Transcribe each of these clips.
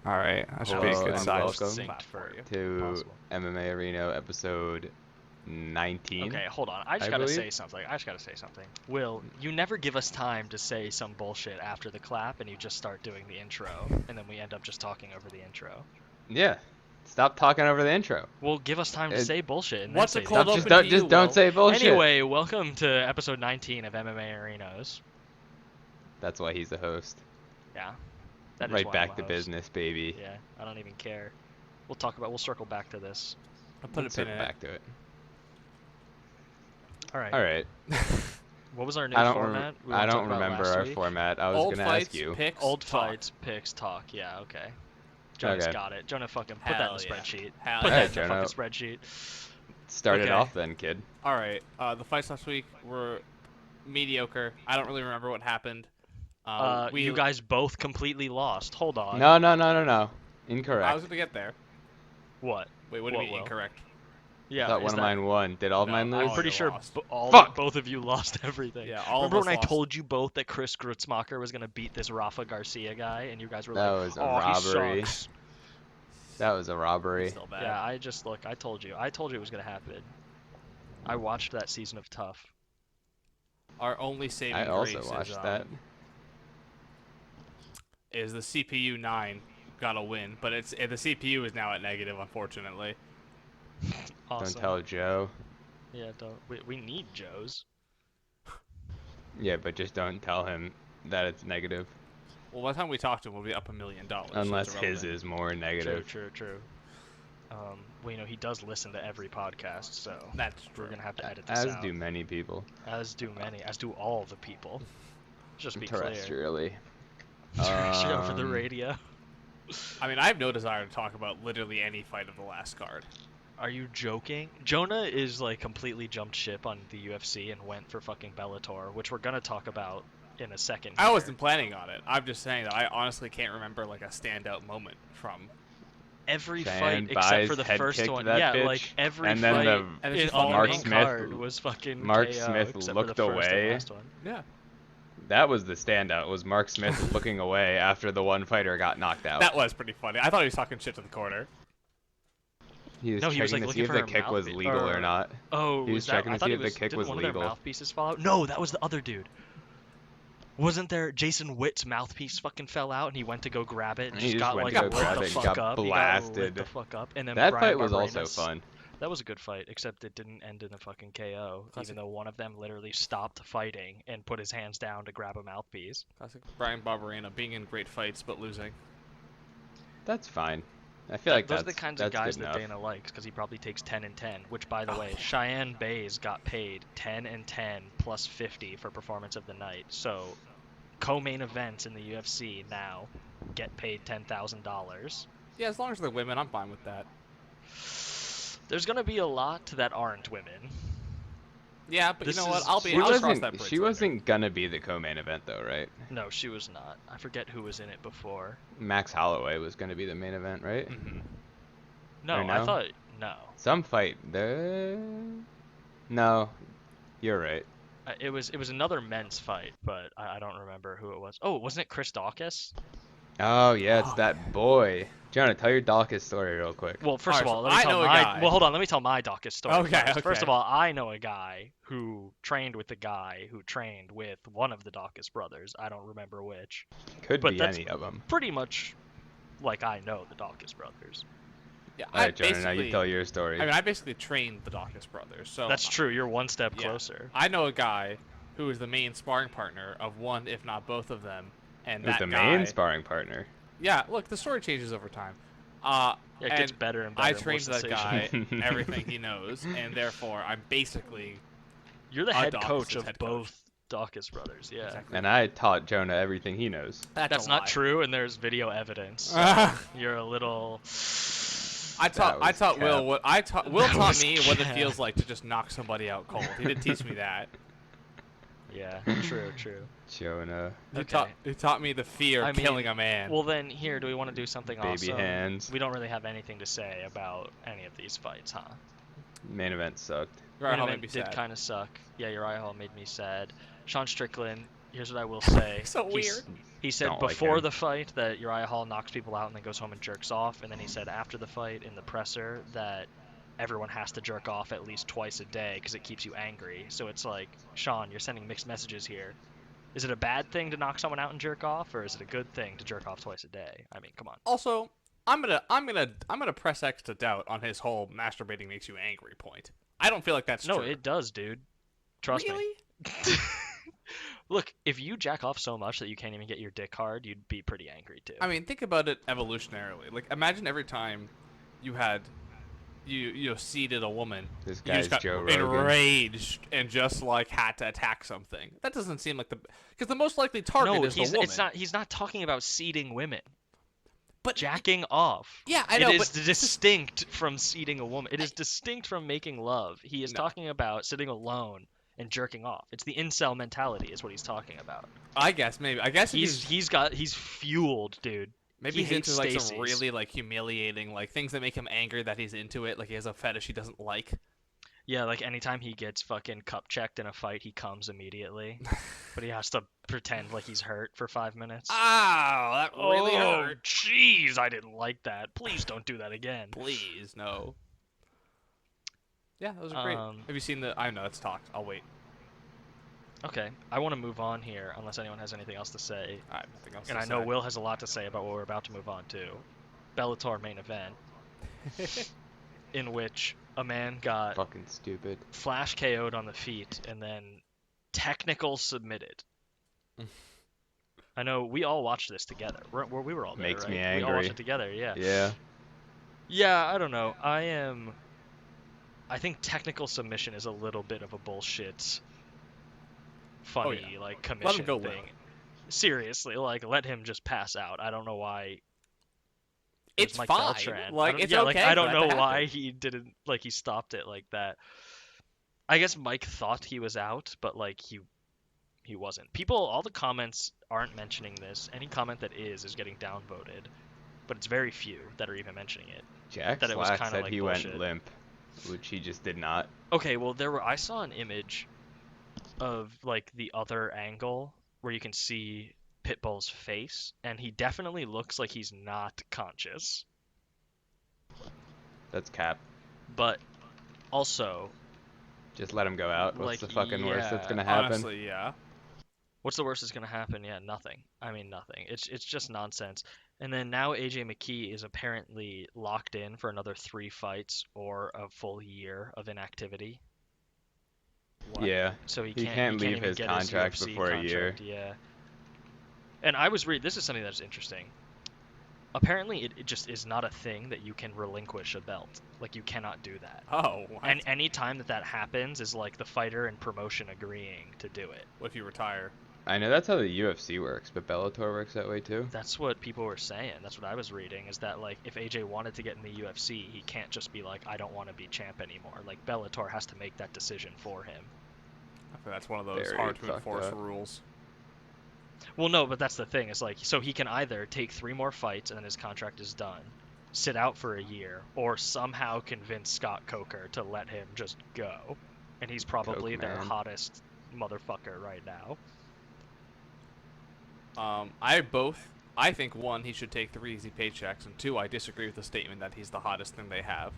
All right, that should be a Hello good and size. welcome to Possible. MMAerino episode 19. Okay, hold on. I just I gotta believe. say something. Will, you never give us time to say some bullshit after the clap, and you just start doing the intro, and then we end up just talking over the intro. Yeah. Stop talking over the intro. Well, give us time to say bullshit. And What's then a say cold the open intro. to you, Just don't Will? say bullshit. Anyway, welcome to episode 19 of MMAerinos. That's why he's the host. Yeah. That is Right why back I'm to a host. business, baby. Yeah, I don't even care. We'll circle back to this. I'll put a Let's pin circle in it. back to it. All right. All right. What was our new I don't. format? We I wanna talk don't about remember last our week? format. I was Old gonna fights, ask you. picks, Old talk. fights, picks, talk. Yeah, okay. Jonah's Okay. got it. Jonah, fucking put that in Hell the yeah. spreadsheet. Hell Put yeah. that in the Jonah. fucking spreadsheet. Start it Okay. off then, kid. All right. The fights last week were mediocre. I don't really remember what happened. You guys both completely lost. Hold on. No. Incorrect. I was gonna get there. What? Wait, what do you What, mean Will? incorrect? Yeah. I thought is one of that- mine won. Did all of No, mine all lose? of pretty you sure lost. both of you lost everything. Yeah, all Remember of us when I lost. told you both that Chris Grutzmacher was gonna beat this Rafa Garcia guy, and you guys were That like, was a "Oh, robbery." he sucks." That was a robbery. Still bad. Yeah, I told you. I told you it was gonna happen. I watched that season of Tough. Our only saving I also grace watched is, that. is the CPU 9 got a win, but the CPU is now at negative, unfortunately. Awesome. Don't tell Joe. Yeah, don't. We need Joe's. Yeah, but just don't tell him that it's negative. Well, by the time we talk to him, we'll be up $1 million. so it's Unless his irrelevant. is more negative. True. Well, you know, he does listen to every podcast, so That's we're true. gonna have to edit this As out. do many people. As do all the people. Just be clear. Terrestrially. Over the radio. I mean, I have no desire to talk about literally any fight of the last card. Are you joking? Jonah is like completely jumped ship on the UFC and went for fucking Bellator, which we're gonna talk about in a second. I here. wasn't planning on it. I'm just saying that I honestly can't remember like a standout moment from. Every Cheyenne fight except Baez for the head first kicked one. that Yeah, bitch, like every and then fight the And it's just on the Mark main Smith- card was fucking Mark KO, Smith except looked for the first away. And last one. Yeah. That was the standout. Was Mark Smith looking away after the one fighter got knocked out? That was pretty funny. I thought he was talking shit to the corner. He was No, he was, checking like, to see if looking the for her kick was mouthpiece- legal or or- not. Oh, He was that, checking I to thought see it if the was, kick didn't was one of their legal. mouthpieces fall out? No, that was the other dude. Wasn't there Jason Witt's mouthpiece fucking fell out and he went to go grab it and He just just got went like to lit go grab the it and fuck got up. He got lit blasted. the fuck up. And then That Brian fight was also Barberas- fun. That was a good fight, except it didn't end in a fucking KO, Classic. even though one of them literally stopped fighting and put his hands down to grab a mouthpiece. Classic Brian Barberena being in great fights but losing. That's fine. I feel like Those that's are the kinds that's of guys good that enough. Dana likes, because he probably takes 10 and 10, which, by the way, Cheyenne Bays got paid 10 and 10 plus 50 for performance of the night. So, co-main events in the UFC now get paid $10,000. Yeah, as long as they're women, I'm fine with that. There's going to be a lot that aren't women. Yeah, but This you know what? is- I'll She cross wasn't. that bridge She later. wasn't gonna be the co-main event though, right? No, she was not. I forget who was in it before. Max Holloway was gonna be the main event, right? Mhm. No, Or I no? thought no. Some fight there. No, you're right. It was another men's fight, but I don't remember who it was. Oh, wasn't it Chris Dawkins? Oh yeah, it's Oh, that boy. Jonah, tell your Dawkins story real quick. Well, first of Alright, all, so let me I tell know a my guy. well, hold on, let me tell my Dawkins story. Okay, First. First of okay. all, I know a guy who trained with the guy who trained with one of the Dawkins brothers. I don't remember which. Could but be that's- any of them. Pretty much, like I know the Dawkins brothers. Yeah, All right, Jonah, now you tell your story. I mean, I basically trained the Dawkins brothers, so That's true. You're one step yeah. closer. I know a guy who is the main sparring partner of one, if not both of them, and Who's that the guy. main sparring partner? Yeah, look, the story changes over time. Yeah, it gets and better and better. I and more trained that guy sensational. everything he knows, and therefore I'm basically You're the a head Dawkins' coach of head both coach. Dawkins brothers. Yeah. Exactly. And I taught Jonah everything he knows. That's a not lie. true, and there's video evidence. So I you're a little. taught Will cap. what I taught. Will That taught was me what it cap. feels like to just knock somebody out cold. He did teach me that. Yeah, true. Jonah, Okay. He taught me the fear of I mean, killing a man. Well, then, here, do we want to do something baby awesome? hands. We don't really have anything to say about any of these fights, huh? Main event sucked. Uriah Hall Main made me event did sad. kind of suck. Yeah, Uriah Hall made me sad. Sean Strickland, Here's what I will say. So weird. He said Don't like before him. the fight that Uriah Hall knocks people out and then goes home and jerks off, and then he said after the fight in the presser that everyone has to jerk off at least twice a day because it keeps you angry. So it's like, Sean, you're sending mixed messages here. Is it a bad thing to knock someone out and jerk off, or is it a good thing to jerk off twice a day? I mean, come on. Also, I'm gonna press X to doubt on his whole masturbating makes you angry point. I don't feel like that's No, true. it does, dude. Trust really? me. Look, if you jack off so much that you can't even get your dick hard, you'd be pretty angry too. I mean, think about it evolutionarily. Like, imagine every time you had you seated a woman, This you guy's just got Joe Rogan. enraged and just like had to attack something. That doesn't seem like because the most likely target is the woman. it's not. He's not talking about seeding women. But Jacking off. yeah, I know. It is But distinct from seeding a woman. It is distinct from making love. He is No. talking about sitting alone and jerking off. It's the incel mentality, is what he's talking about. I guess maybe. I guess if He's fueled, dude. maybe he he's into hates like Stacey's. some really like humiliating like things that make him angry that he's into it. Like he has a fetish he doesn't like. Yeah, like anytime he gets fucking cup checked in a fight, he comes immediately. But he has to pretend like he's hurt for 5 minutes. Ow, that really Oh, hurt. jeez, I didn't like that. Please don't do that again. Please, no. Yeah, those are great. Um, Have you seen the? I know it's talked. I'll wait. Okay, I want to move on here, unless anyone has anything else to say. I have nothing else And to I know say. Will has a lot to say about what we're about to move on to. Bellator main event, in which a man got Fucking stupid. flash KO'd on the feet and then technical submitted. I know we all watched this together. We were all there, Makes right? me We all angry. watched it together, yeah. Yeah. Yeah, I don't know. I think technical submission is a little bit of a bullshit, funny, like commission go thing. limp. Seriously, like let him just pass out. I don't know why. It was It's Mike fine. Beltran. Like, I don't- it's yeah, okay like for I don't that know to why happen. he didn't like he stopped it like that. I guess Mike thought he was out, but like he wasn't. All the comments aren't mentioning this. Any comment that is getting downvoted, but it's very few that are even mentioning it. Jack That it was Slack kinda said like he bullshit. went limp, which he just did not. Okay, well I saw an image of like the other angle where you can see Pitbull's face, and he definitely looks like he's not conscious. That's cap. But also, Just let him go out. What's Like, the fucking worst that's yeah, gonna happen? Honestly, yeah. what's the worst that's gonna happen? Yeah, nothing. I mean, nothing. It's just nonsense. And then now AJ McKee is apparently locked in for another 3 fights or a full year of inactivity. Yeah. So he He can't can't even leave his get contract UFC before a year. contract, yeah. And I was reading. This is something that's interesting. Apparently, it just is not a thing that you can relinquish a belt. Like you cannot do that. Oh, what? And any time that happens is like the fighter and promotion agreeing to do it. What if you retire? I know that's how the UFC works, but Bellator works that way too. That's what people were saying. That's what I was reading. Is that like if AJ wanted to get in the UFC, he can't just be like, I don't want to be champ anymore. Like Bellator has to make that decision for him. I think that's one of those Very hard to fucked enforce up. rules. Well, no, but that's the thing. It's like so he can either take 3 more fights and then his contract is done, sit out for a year, or somehow convince Scott Coker to let him just go. And he's probably Coke, their man. hottest motherfucker right now. I think 1, he should take 3 easy paychecks, and 2, I disagree with the statement that he's the hottest thing they have.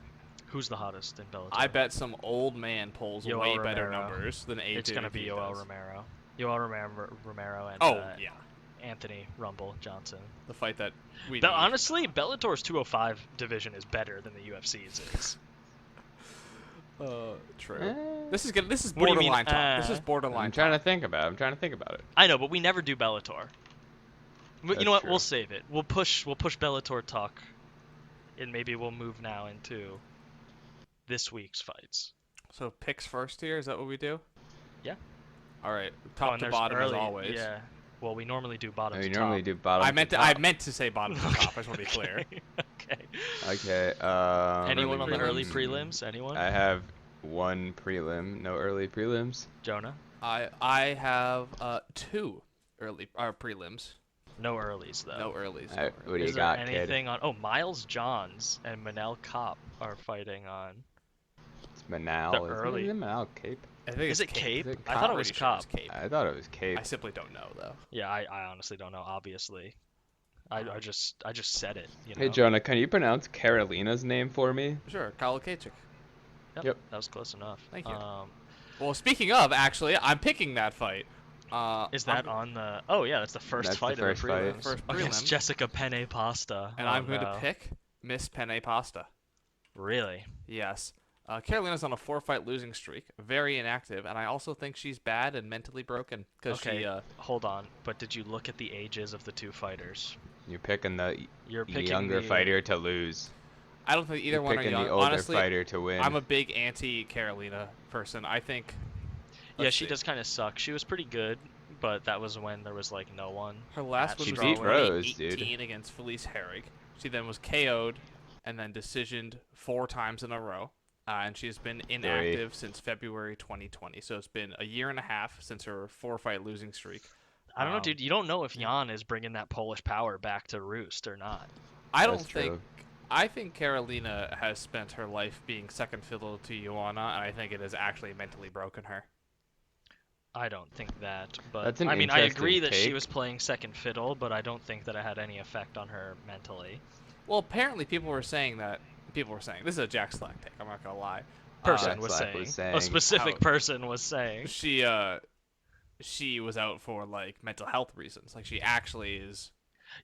Who's the hottest in Bellator? I bet some old man pulls Yoel way better Romero. numbers than AJ. It's gonna be McKee Yoel does. Romero. Yoel Romero and Oh yeah, Anthony Rumble Johnson. the fight that we. But need. honestly, Bellator's 205 division is better than the UFC's is. True. Eh, This is good. This is What do you mean, borderline talk. This is borderline. I'm trying to talk. think about it. I'm trying to think about it. I know, but we never do Bellator. But you That's know what? true. We'll save it. We'll push Bellator talk, and maybe we'll move now into this week's fights. So picks first here. Is that what we do? Yeah. All right. Oh, Top and to there's bottom early, as always. Yeah. Well, we normally do bottom No, to you top. normally do bottom. I to meant top. to say bottom to top. I just want to be clear. Okay. Okay. Anyone on the early prelims? prelims? Anyone? I have 1 prelim. No early prelims. Jonah? I have 2 early prelims. No earlies though. No earlies. Alright, what do you Is there got, kid? anything on? Oh, Miles Johns and Manel Kopp are fighting on. It's Manal. The Is early- it Manal Cape? I think Is it's it Cape? Is it I thought it I'm was pretty sure it's Cop. Cape. I thought it was Cape. I simply don't know though. Yeah, I honestly don't know. Obviously, I just said it. You know. Hey Jonah, can you pronounce Carolina's name for me? Sure, Kyle Kachik. Yep. That was close enough. Thank you. Well, speaking of, actually, I'm picking that fight. Is that on the? Oh yeah, that's the first That's the fight first in the fight. prelims First against prelim. Jessica Penne Pasta. And Oh, I'm going no. to pick Miss Penne Pasta. Really? Yes. Carolina's on a 4-fight losing streak, very inactive, and I also think she's bad and mentally broken because Okay. she. Hold on, but did you look at the ages of the two fighters? You're picking the You're picking younger the, fighter to lose. I don't think either You're one are picking young. the older Honestly, fighter to win. I'm a big anti-Carolina person. I think. Yeah, let's she see. does kind of suck. She was pretty good, but that was when there was like no one. Her last at win She was beat in Rose, dude. 2018 against Felice Herrig. She then was KO'd and then decisioned 4 times in a row. And she's been inactive since February 2020. So it's been a year and a half since her 4-fight losing streak. I don't know, dude. You don't know if Jan is bringing that Polish power back to roost or not. I don't That's think. true. I think Carolina has spent her life being second fiddle to Joanna, and I think it has actually mentally broken her. I don't think that, but That's an I mean, I agree interesting that she take. was playing second fiddle, but I don't think that it had any effect on her mentally. Well, apparently people were saying that. People were saying this is a Jack Slack take. I'm not gonna lie. Person Jack was Slack saying, was saying a specific how- person was saying. She was out for like mental health reasons. Like she actually is.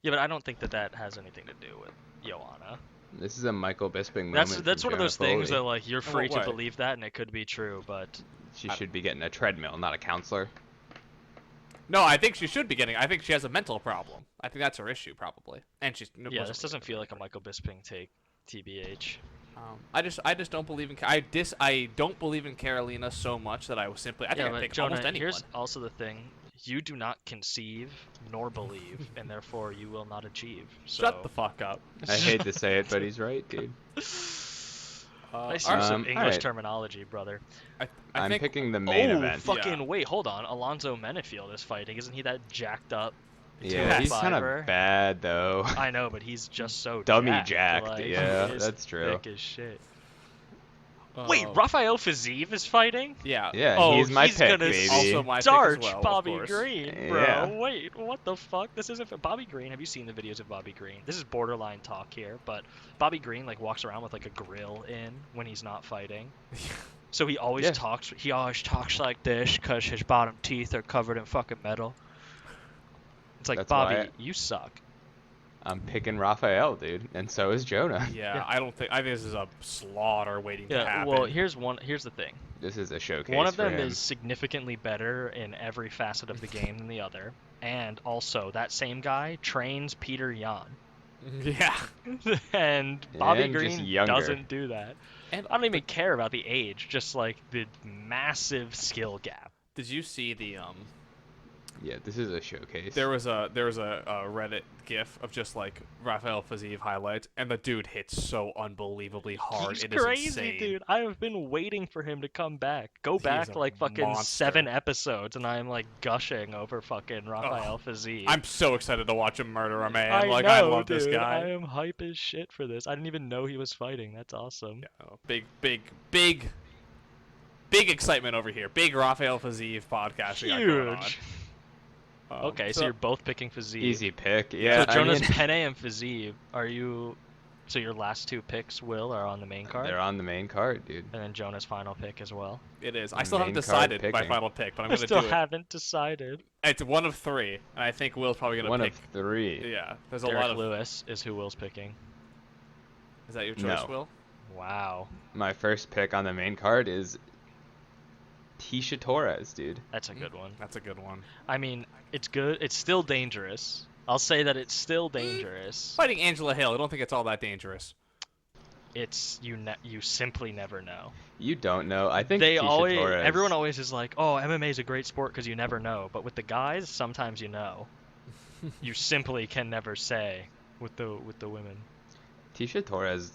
Yeah, but I don't think that that has anything to do with Joanna. This is a Michael Bisping moment. That's from one of those Jonah things that Foley. like you're In free what to way? believe that, and it could be true, but She should be getting a treadmill, not a counselor. No, I think she should be getting. I think she has a mental problem. I think that's her issue probably. And she's. yeah, this doesn't feel like a Michael Bisping take, tbh. I just don't believe in. I don't believe in Carolina so much that I was simply. I think Yeah, I but pick Jonah, almost anyone. here's also the thing: you do not conceive nor believe, and therefore you will not achieve. So. Shut the fuck up. I hate to say it, but he's right, dude. Nice all use right. of English alright. terminology, brother. I I'm think picking the main oh, event. fucking Yeah. wait, hold on. Alonzo Menefield is fighting. Isn't he that jacked up? Yeah, he's kind 205er? of bad though. I know, but he's just so Dummy jacked. jacked, Like, yeah, he is that's true. Thick as shit. Wait, Oh. Rafael Fiziev is fighting? Yeah. Yeah, Oh, he's my he's pick, gonna baby. Also my pick as Starch well, of Bobby course. Green, bro. Yeah. Wait, what the fuck? This isn't Bobby Green. Have you seen the videos of Bobby Green? This is borderline talk here, but Bobby Green like walks around with like a grill in when he's not fighting. So he always Yeah. talks. He always talks like this because his bottom teeth are covered in fucking metal. It's like That's Bobby, why you suck. I'm picking Raphael, dude, and so is Jonah. Yeah, Yeah. I don't think. I think this is a slaughter waiting to Yeah. happen. Well, here's the thing. This is a showcase. One of for them him. is significantly better in every facet of the game than the other, and also that same guy trains Peter Yan, yeah. and Bobby And just Green younger. doesn't do that. And I don't even care about the age, just like the massive skill gap. did you see the Yeah, this is a showcase. There was a Reddit GIF of just like Rafael Fiziev highlights, and the dude hits so unbelievably hard. He's It is crazy, insane. dude. I have been waiting for him to come back. Go He is back a like fucking monster. 7 episodes, and I'm like gushing over fucking Rafael Fiziev. I'm so excited to watch him murder a man. I Like know, I love dude. this I guy. am hype as shit for this. I didn't even know he was fighting. That's awesome. Yeah, big excitement over here. Big Rafael Fiziev podcast we got going on. Huge. Um, Okay, so you're both picking Fiziev. Easy pick. Yeah, So Jonas I mean, Penne and Fiziev, are you? So your last 2 picks, Will, are on the main card, they're on the main card, dude. and then Jonas' final pick as well. It is. I The still haven't main card decided my picking. final pick, but I'm I gonna still do it. haven't decided. It's one of 3, and I think Will's probably gonna One pick. of 3. Yeah, there's a Derek lot of. Lewis is who Will's picking. Is that your choice, No. Will? Wow, My first pick on the main card is Tisha Torres, dude. that's a good one. That's a good one. I mean, it's good. It's still dangerous. I'll say that it's still dangerous. Fighting Angela Hill, I don't think it's all that dangerous. It's you simply never know. You don't know. I think They Tisha always Torres. everyone always is like, "Oh, MMA is a great sport because you never know." But with the guys, sometimes you know. You simply can never say with the women. Tisha Torres,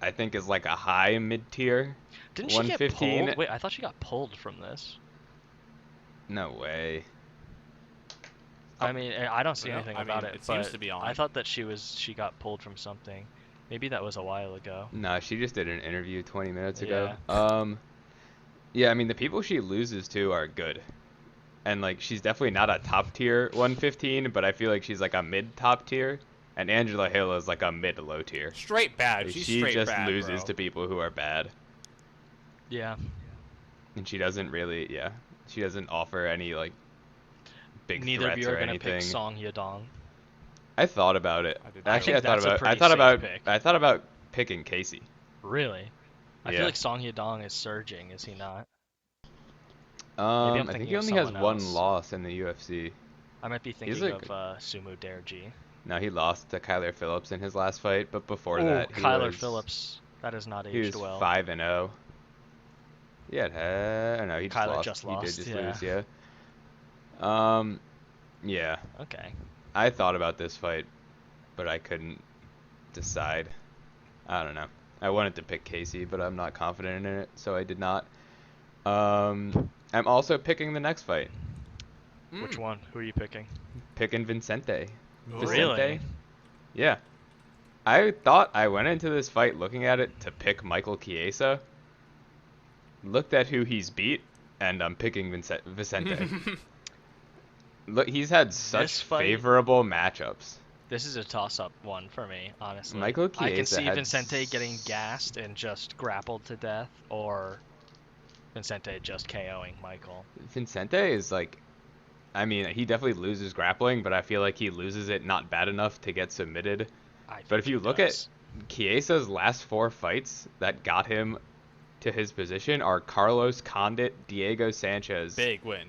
I think, is like a high mid tier. Didn't she get 115? pulled? Wait, I thought she got pulled from this. No way. I mean, I don't see Well, anything I about mean, it. it seems but to be on. I thought that she got pulled from something. Maybe that was a while ago. Nah, she just did an interview 20 minutes ago. Yeah. Yeah, I mean, the people she loses to are good. And, like, she's definitely not a top tier 115, but I feel like she's like a mid top tier. And Angela Hill is like a mid low tier. Straight bad. Like, She's she straight just bad, loses bro. to people who are bad. Yeah. And she doesn't really, yeah. She doesn't offer any, like, big Neither of threats you are or gonna anything. pick Song Yadong. I thought about it. I did I Actually, think that's a pretty safe pick. I thought about picking Casey. Really? I Yeah. feel like Song Yadong is surging, is he not? Maybe I'm I think thinking he of only has someone one else. loss in the UFC. I might be He's thinking like- of Sumo Derji. No, he lost to Kyler Phillips in his last fight, but before Oh, that, he Kyler was, Phillips. That has not he was aged well. 5-0. Yeah, no, he just Kyler lost. just He did lost, just yeah. lose, yeah. Yeah. Okay. I thought about this fight, but I couldn't decide. I don't know. I wanted to pick Casey, but I'm not confident in it, so I did not. I'm also picking the next fight. Which one? Who are you picking? Picking Vincente. Really? Yeah. I thought I went into this fight looking at it to pick Michael Chiesa. Looked at who he's beat, and I'm picking Vicente. Look, he's had such favorable matchups. This is a toss-up one for me, honestly. Michael I can Chiesa see had Vincente getting gassed and just grappled to death, or Vincente just KOing Michael. Vincente is like, I mean, he definitely loses grappling, but I feel like he loses it not bad enough to get submitted. But if you look at Chiesa's last 4 fights that got him to his position are Carlos Condit, Diego Sanchez, Big win.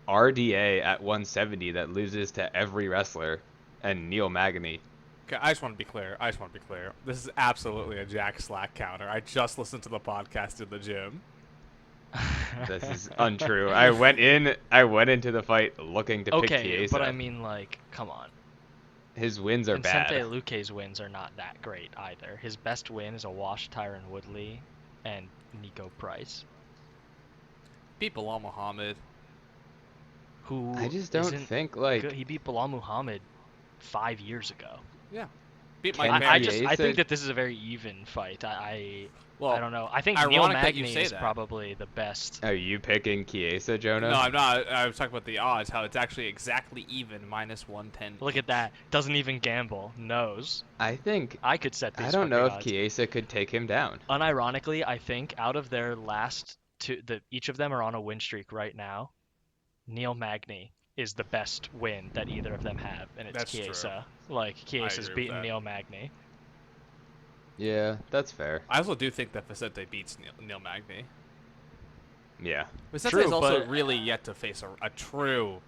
RDA at 170 that loses to every wrestler, and Neil Magny. Okay, I just want to be clear. This is absolutely a Jack Slack counter. I just listened to the podcast in the gym. This is untrue. I went into the fight looking to pick Okay, Chiesa. but I mean, like, come on. His wins are Vincente bad. Luque's wins are not that great either. His best win is a wash Tyron Woodley and Nico Price. Beat Bilal Muhammad. Who I just don't isn't think like good. He beat Bilal Muhammad 5 years ago. Yeah. Beat Can Mike I Perry. think that this is a very even fight. I don't know. I think ironic Neil that you Magny say is that. probably the best. Are you picking Chiesa, Jonah? No, I'm not. I was talking about the odds. How it's actually exactly even, -110. Look at that. Doesn't even gamble. Knows. I think I could set these I don't know if odds. Chiesa could take him down. Unironically, I think out of their last two, each of them are on a win streak right now. Neil Magny is the best win that either of them have, and it's That's true. Chiesa. Like, Chiesa's agree with beaten that. Neil Magny. Yeah, that's fair. I also do think that Vicente beats Neil Magny. Yeah. Vicente True, is also but- really yet to face a true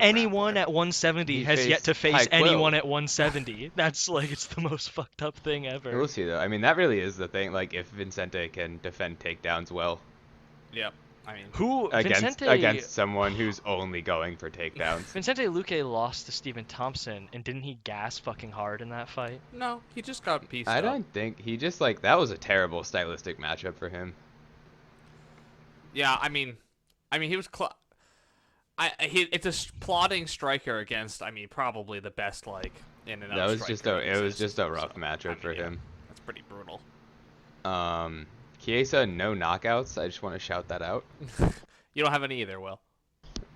Anyone grappler. at 170 He has yet to faced face Pike Will. anyone at 170. That's like, it's the most fucked up thing ever. We'll see though. I mean, that really is the thing. Like, if Vincente can defend takedowns well Yep. I mean, Who against someone who's only going for takedowns. Vincente Luque lost to Stephen Thompson, and didn't he gas fucking hard in that fight? no, he just got pieced I up. don't think he just like that was a terrible stylistic matchup for him. Yeah, I mean, he was. It's a plodding striker against. I mean, probably the best like in and out. That was just a rough matchup for him. That's pretty brutal. Chiesa, no knockouts. I just want to shout that out. You don't have any either, Will.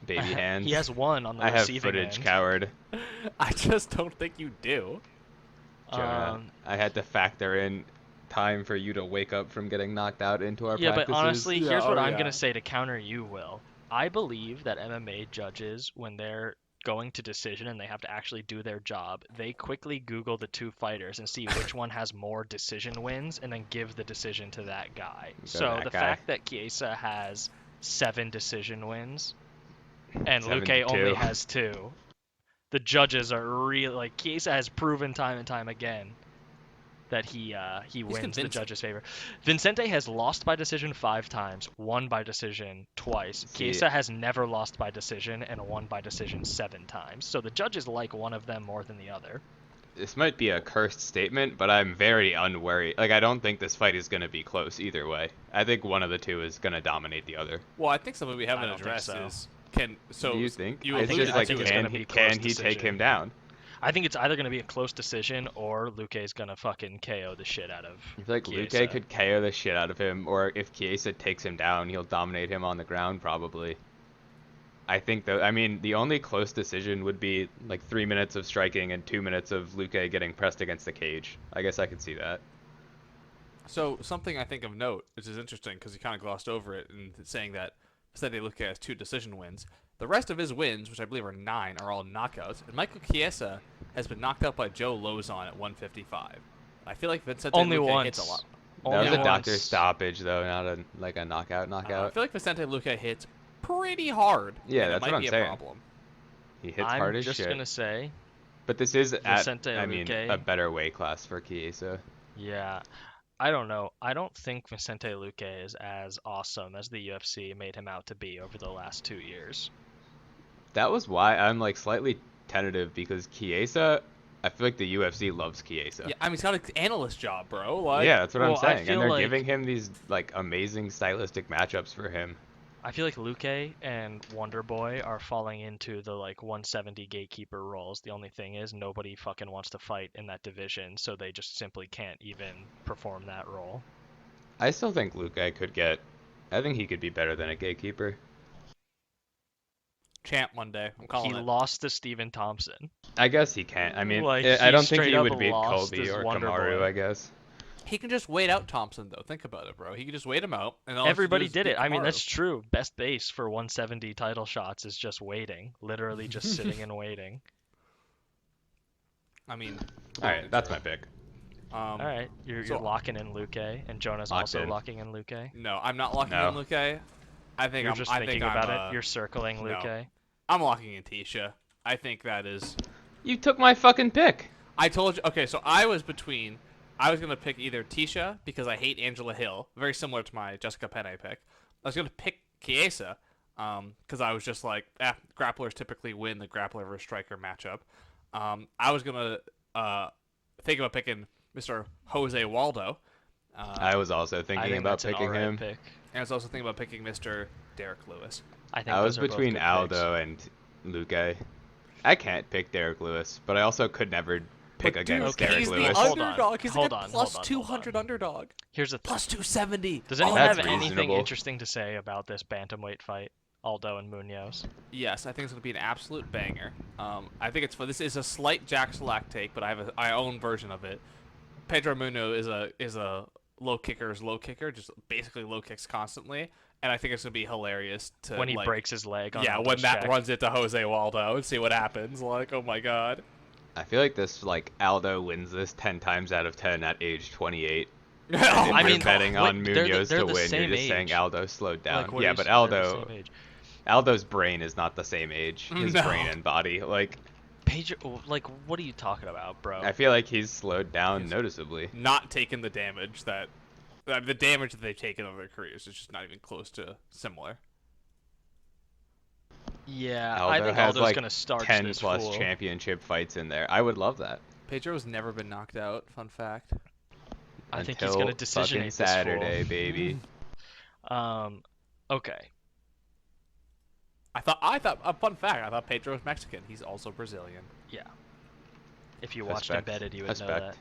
Baby hands. He has one on the I have receiving footage, end. coward. I just don't think you do. Jonah, I had to factor in time for you to wake up from getting knocked out into our Yeah, practices. but honestly, here's what I'm yeah. gonna say to counter you, Will. I believe that MMA judges, when they're going to decision and they have to actually do their job, they quickly Google the two fighters and see which one has more decision wins, and then give the decision to that guy. So the fact that Chiesa has 7 decision wins and Luque only 7-2. has 2, the judges are really like, Chiesa has proven time and time again that he wins the convincing. judges' favor. Vincente has lost by decision 5 times, won by decision twice. Chiesa has never lost by decision and won by decision 7 times. So the judges like one of them more than the other. This might be a cursed statement, but I'm very unworried. Like, I don't think this fight is going to be close either way. I think one of the two is going to dominate the other. Well, I think something we haven't don't think addressed so. is can. So Do you think? you it's think- just I like, think it's gonna be can close he take decision. him down? I think it's either going to be a close decision or Luque's going to fucking KO the shit out of I feel like Chiesa. Luque could KO the shit out of him, or if Chiesa takes him down, he'll dominate him on the ground probably. I think though, I mean, the only close decision would be like 3 minutes of striking and 2 minutes of Luque getting pressed against the cage. I guess I could see that. So something I think of note, which is interesting because he kind of glossed over it in saying that Vicente Luque has 2 decision wins. The rest of his wins, which I believe are 9, are all knockouts. And Michael Chiesa has been knocked out by Joe Lozon at 155. I feel like Vicente Only Luque once. hits a lot. That was a doctor once. stoppage though, not a knockout. I feel like Vicente Luque hits pretty hard. Yeah, and that's it might what be I'm a saying. problem. He hits I'm hard as just shit. gonna say, But this is Vicente I mean, Luque. a better weight class for Chiesa. yeah, I don't know. I don't think Vicente Luque is as awesome as the UFC made him out to be over the last 2 years. That was why I'm like slightly tentative because Chiesa, I feel like the UFC loves Chiesa. Yeah, I mean, he's got an analyst job, bro. Like, Yeah, that's what I'm Well, I saying. feel And they're like- giving him these like amazing stylistic matchups for him. I feel like Luque and Wonder Boy are falling into the like 170 gatekeeper roles. The only thing is nobody fucking wants to fight in that division, so they just simply can't even perform that role. I still think Luque could get. I think he could be better than a gatekeeper. champ one day. I'm calling He it. lost to Steven Thompson. I guess he can. I mean, Like, I he don't think straight he up would beat lost Colby his or Wonder Kamaru. Boy. I guess. He can just wait out Thompson, though. Think about it, bro. He can just wait him out. And all he has to do Everybody is did beat it. I mean, Kamaru. that's true. Best base for 170 title shots is just waiting. Literally just sitting and waiting. I mean, All right, that's my pick. All right, you're locking in Luque, and Jonah's Locked also in. locking in Luque. No, I'm not locking No. in Luque. I think You're I'm just I thinking think about I'm, it. You're circling no. Luque. I'm locking in Tisha. I think that is. You took my fucking pick. I told you. Okay, so I was gonna pick either Tisha because I hate Angela Hill, very similar to my Jessica Penne pick. I was gonna pick Chiesa, because I was just like, grapplers typically win the grappler versus striker matchup. I was gonna think about picking Mr. Jose Waldo. I was also I thinking think about that's an picking alright him. pick. And I was also thinking about picking Mr. Derek Lewis. I think I was those are both between good Aldo and Luque. I can't pick Derek Lewis, but I also could never pick But against dude, Derek he's Lewis. the Hold on, underdog. He's hold like on, a plus hold on, 200 underdog. picks. Here's the Plus 270. Does anyone that's have anything reasonable. interesting to say about this bantamweight fight, Aldo and Munoz? Yes, I think it's going to be an absolute banger. I think it's this is a slight Jack Slack take, but I have my own version of it. Pedro Munoz is a low kicker, just basically low kicks constantly, and I think it's going to be hilarious to When he breaks his leg on yeah, Aldo's when that check. runs into Jose Waldo and see what happens. Like, oh my god. I feel like this Aldo wins this 10 times out of 10 at age 28. Oh If I you're mean, betting on they're the- Munoz they're to the win, you're same just saying age. Aldo slowed down. Like, what Yeah, are but you- they're the Aldo, same age. Aldo's brain is not the same age. His No. brain and body, like, Pedro, like, what are you talking about, bro? I feel like he's slowed down noticeably. Not taking the damage that the damage that they've taken over their careers is just not even close to similar. Yeah, Aldo I think has Aldo's like gonna start 10 this plus fool. championship fights in there. I would love that. Pedro's never been knocked out. Fun fact. I think he's Until gonna decisionate fucking this Saturday, fool. baby. Okay. I thought a fun fact. I thought Pedro was Mexican. He's also Brazilian. Yeah. If you watched Respect. Embedded, you would know that.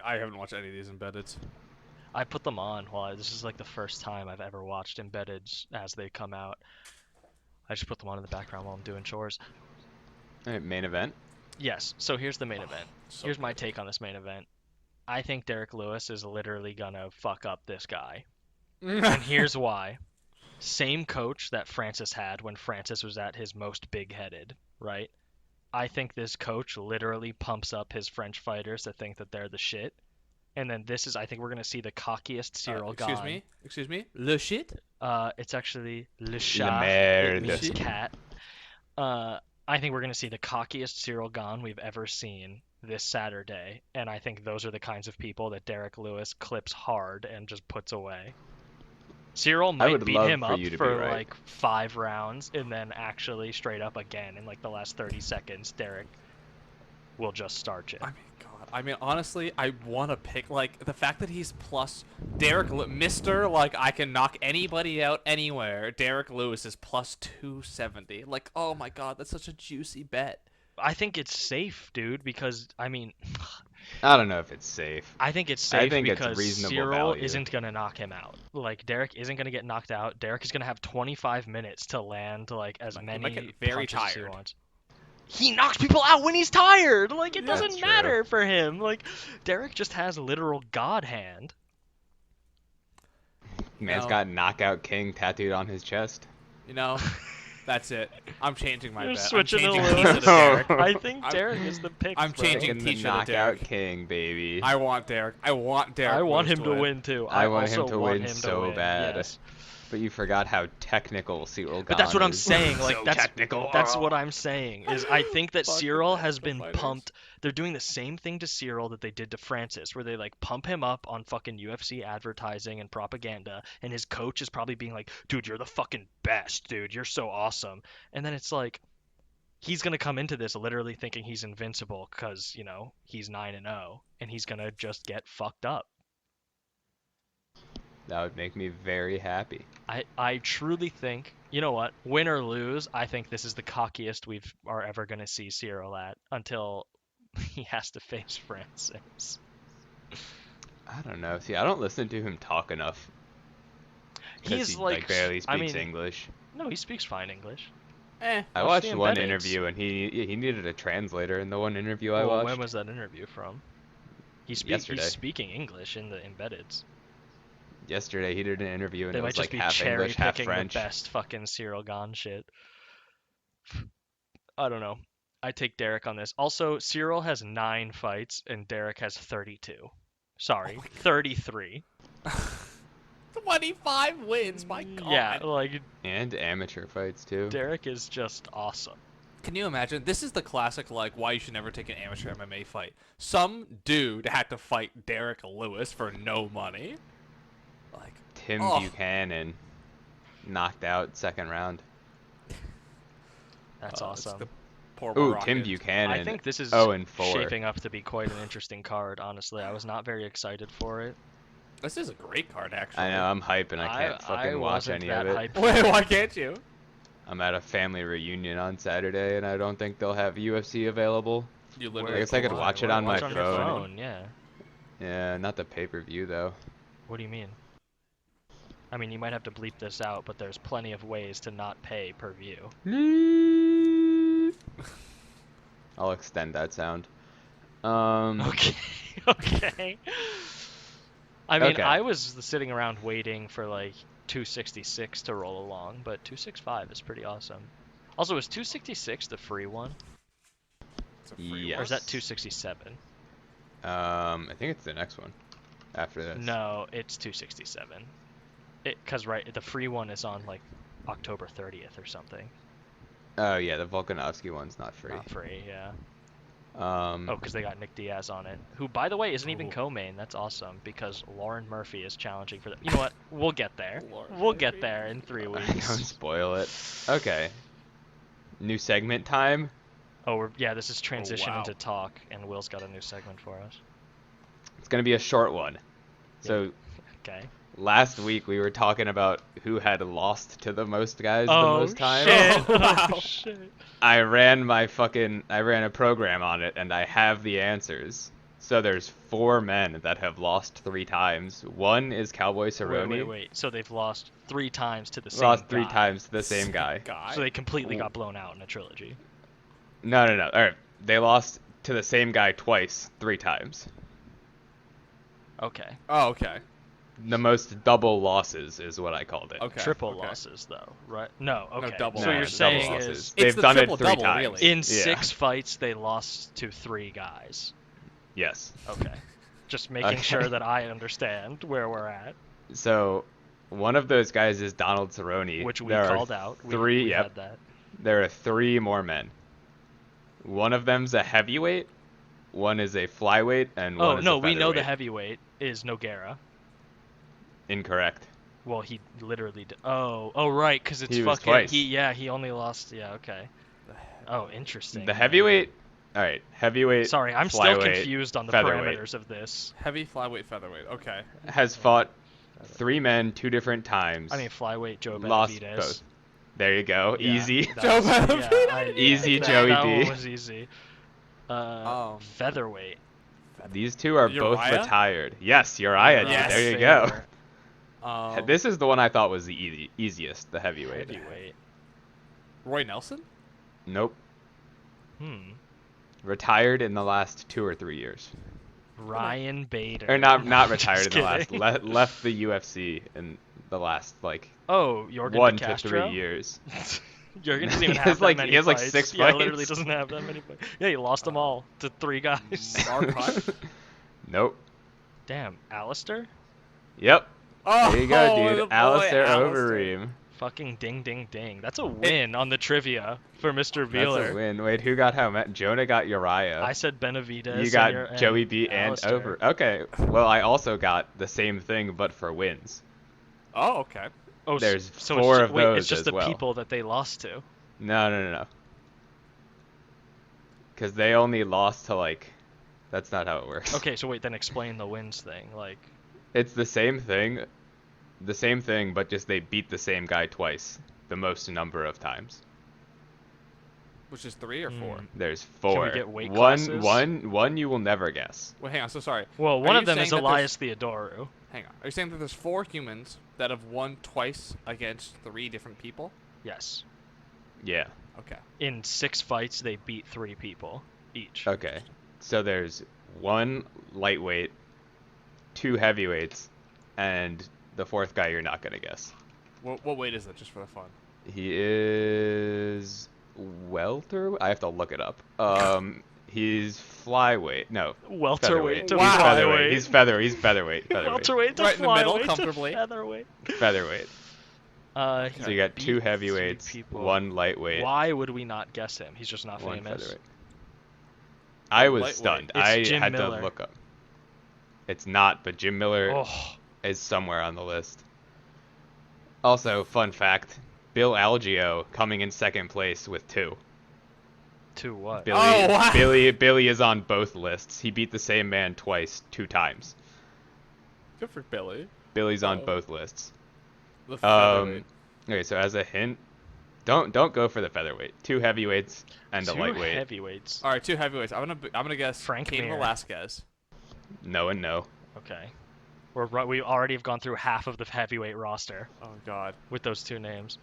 I haven't watched any of these embeddeds. I put them on this is like the first time I've ever watched Embeddeds as they come out. I just put them on in the background while I'm doing chores. All right, main event. Yes, so here's the main event. So Here's my take on this main event. I think Derek Lewis is literally gonna fuck up this guy. And here's why. Same coach that Francis had when Francis was at his most big-headed, right? I think this coach literally pumps up his French fighters to think that they're the shit. And then I think we're going to see the cockiest Cyril Gane. Excuse me? Le shit? It's actually Le La Chat, merde. his cat. I think we're going to see the cockiest Cyril Gane we've ever seen this Saturday. And I think those are the kinds of people that Derek Lewis clips hard and just puts away. Cyril might would beat love him for up you to be for right. like 5 rounds and then actually straight up again in like the last 30 seconds, Derek will just starch it. I mean, God. I mean, honestly, I want to pick, like, the fact that he's plus Derek, Mr. Like, I can knock anybody out anywhere. Derek Lewis is plus 270. Like, oh my God, that's such a juicy bet. I think it's safe, dude, because I mean, I don't know if it's safe. I think it's I safe think it's because reasonable Cyril value. isn't gonna knock him out. Like Derek isn't gonna get knocked out. Derek is gonna have 25 minutes to land like as He might many get very punches as he tired. wants. He knocks people out when he's tired. Like it That's doesn't true. matter for him. Like Derek just has literal god hand. Man's got Knockout King tattooed on his chest. You know, that's it. I'm changing my You're bet. I'm switching to changing Lewis. Tisa to Derek. I think Derek is the pick. I'm changing Taking the Tisha to Knockout Derek. King, baby. I want Derek. I want Derek. I want Lewis him to win too. I want also him to want win him so to win. bad. Yes. But you forgot how technical Cyril Gane But that's what I'm is. saying. Like So that's technical. that's what I'm saying. Is I think that Fuck Cyril the has been fighters. pumped. They're doing the same thing to Cyril that they did to Francis, where they like pump him up on fucking UFC advertising and propaganda, and his coach is probably being like, "Dude, you're the fucking best, dude. You're so awesome." And then it's like, he's gonna come into this literally thinking he's invincible because he's 9-0, and he's gonna just get fucked up. That would make me very happy. I truly think, you know what, win or lose, I think this is the cockiest we are ever going to see Cyril at until he has to face Francis. I don't know. See, I don't listen to him talk enough. Because He's he like, barely I speaks mean, English. No, he speaks fine English. I Watch watched the one embeddeds. interview and he needed a translator in the one interview I Well, watched. when was that interview from? Yesterday. He's speaking English in the embeddeds. Yesterday he did an interview and They it might was just like be half cherry English, half picking French. the best fucking Cyril Gane shit. I don't know. I take Derek on this. Also, Cyril has 9 fights and Derek has 32. Sorry, 33. 25 wins. My God. Yeah, like And amateur fights too. Derek is just awesome. Can you imagine? This is the classic, like, why you should never take an amateur MMA fight. Some dude had to fight Derek Lewis for no money. Like, Tim oh. Buchanan knocked out second round. That's it's awesome. the poor Ooh, Moroccan. Tim Buchanan. I think this is 0-4. shaping up to be quite an interesting card, honestly. I was not very excited for it. This is a great card, actually. I know, I'm hype and I can't fucking watch wasn't any that of it. hyped Wait, for why it. can't you? I'm at a family reunion on Saturday and I don't think they'll have UFC available. You I literally. guess I could Why? watch it on my Watch on your phone. phone, yeah. Yeah, not the pay-per-view though. What do you mean? I mean, you might have to bleep this out, but there's plenty of ways to not pay per view. I'll extend that sound. Okay. Okay. I mean, Okay. I was sitting around waiting for like 266 to roll along, but 265 is pretty awesome. Also, is 266 the free one? It's a free Yes. Or is that 267? I think it's the next one after this. No, it's 267. Because, right, the free one is on like October 30th or something. Oh yeah, the Volkanovski one's not free. Not free, yeah. Um, Oh, because they got Nick Diaz on it, who, by the way, isn't even Ooh. co-main. That's awesome, because Lauren Murphy is challenging for that. You know what? We'll get there. Lauren We'll Murphy. get there in 3 Don't weeks. spoil it. Okay. New segment time. Oh, yeah, this is transition wow. into talk, and Will's got a new segment for us. It's gonna be a short one. So Okay. last week we were talking about who had lost to the most guys the Oh, most times. shit. Wow. Oh, shit. I ran a program on it and I have the answers. So there's 4 men that have lost 3 times. One is Cowboy Cerrone. Wait. So they've lost 3 times to the same Lost 3 guy. times to the same guy. So they completely got blown out in a trilogy. No. Alright. They lost to the same guy twice, 3 times. Okay. Oh, okay. The most double losses is what I called it. Okay. Triple okay. losses, though, right? No, okay. double so No, you're losses. saying double is losses. It's They've the done it triple 3 double, times. really. in Yeah. 6 fights they lost to 3 guys. Yes. Okay. Just making Okay. sure that I understand where we're at, So one of those guys is Donald Cerrone. which we There are called out. Three. We Yep. had that. There are 3 more men. One of them's a heavyweight. One is a flyweight, and one Oh, is no, a we know the featherweight. heavyweight is Nogueira. Incorrect. Well, he literally did. Oh, right, because it's He was fucking. twice. He only lost. Yeah, okay. Oh, interesting. The heavyweight. All right, heavyweight. Sorry, I'm still flyweight, confused on the featherweight. parameters of this. Heavy flyweight, featherweight. Okay. Has fought 3 men 2 different times. I mean, flyweight Joe lost Benavidez. both. There you go. Yeah, Easy. Joe Benavidez. Easy, that, Joey that B. one was easy. Featherweight. These two are both Uriah? retired. Yes, Uriah. Dude, Yes. there you go. Um, This is the one I thought was the easiest, the heavyweight. Roy Nelson? Nope. Hmm. Retired in the last 2 or 3 years. Ryan Bader. Or not retired Just in the last. kidding. Left the UFC in the last like Oh, Jorgen 1 De to Castro? 3 years. Jorgen doesn't even He have has that like- many he has like fights. 6 Yeah, fights. literally doesn't have that many fights. Yeah, he lost them all to 3 guys. Mark Hunt? Nope. Damn, Alistair? Yep. Oh, There you go, the dude. boy, Alistair Alistair. Overeem. Fucking ding ding ding. That's a win on the trivia for Mr. That's Beeler. a win. Wait, who got how? Jonah got Uriah. I said Benavidez. You got and Joey B and Alistair. Over. Okay. Well, I also got the same thing, but for wins. Oh, okay. Oh, There's so 4 it's, of wait, those it's just as the well. people that they lost to. No. Because they only lost to like. That's not how it works. Okay, so wait, then explain the wins thing. Like, It's the same thing. The same thing, but just they beat the same guy twice. The most number of times. Which is 3 or 4? There's 4. we get weight one, classes? one you will never guess. Wait, hang on. So sorry. well, Are one you of them is saying that Elias Theodoru. Hang on. Are you saying that there's 4 humans that have won twice against 3 different people? Yes. Yeah. Okay. In 6 fights, they beat 3 people each. Okay. So there's 1 lightweight, 2 heavyweights, and the 4th guy you're not gonna guess. What weight is that, just for the fun? He is welter. I have to look it up. He's flyweight. No. Welterweight to He's featherweight. flyweight. He's featherweight. Welterweight to Right in the middle, flyweight to comfortably. featherweight. Featherweight. So you got beat 2 3 heavyweights, people. 1 lightweight, Why would we not guess him? He's just not 1 famous. featherweight. I was Lightweight. stunned. It's I Jim had Miller. to look up. It's not, but Jim Miller Oh, is somewhere on the list. Also, fun fact, Bill Algeo coming in 2nd place with 2. to what? Billy, Oh, wow. Billy is on both lists. He beat the same man twice, 2 times. Good for Billy. Billy's on Oh. both lists. The featherweight. Okay, so as a hint, don't go for the featherweight. 2 heavyweights and a 2 lightweight. heavyweights. All right, 2 heavyweights. I'm gonna guess Frank Cain Mir. Velasquez. No and no. Okay. We already have gone through half of the heavyweight roster Oh God. with those 2 names.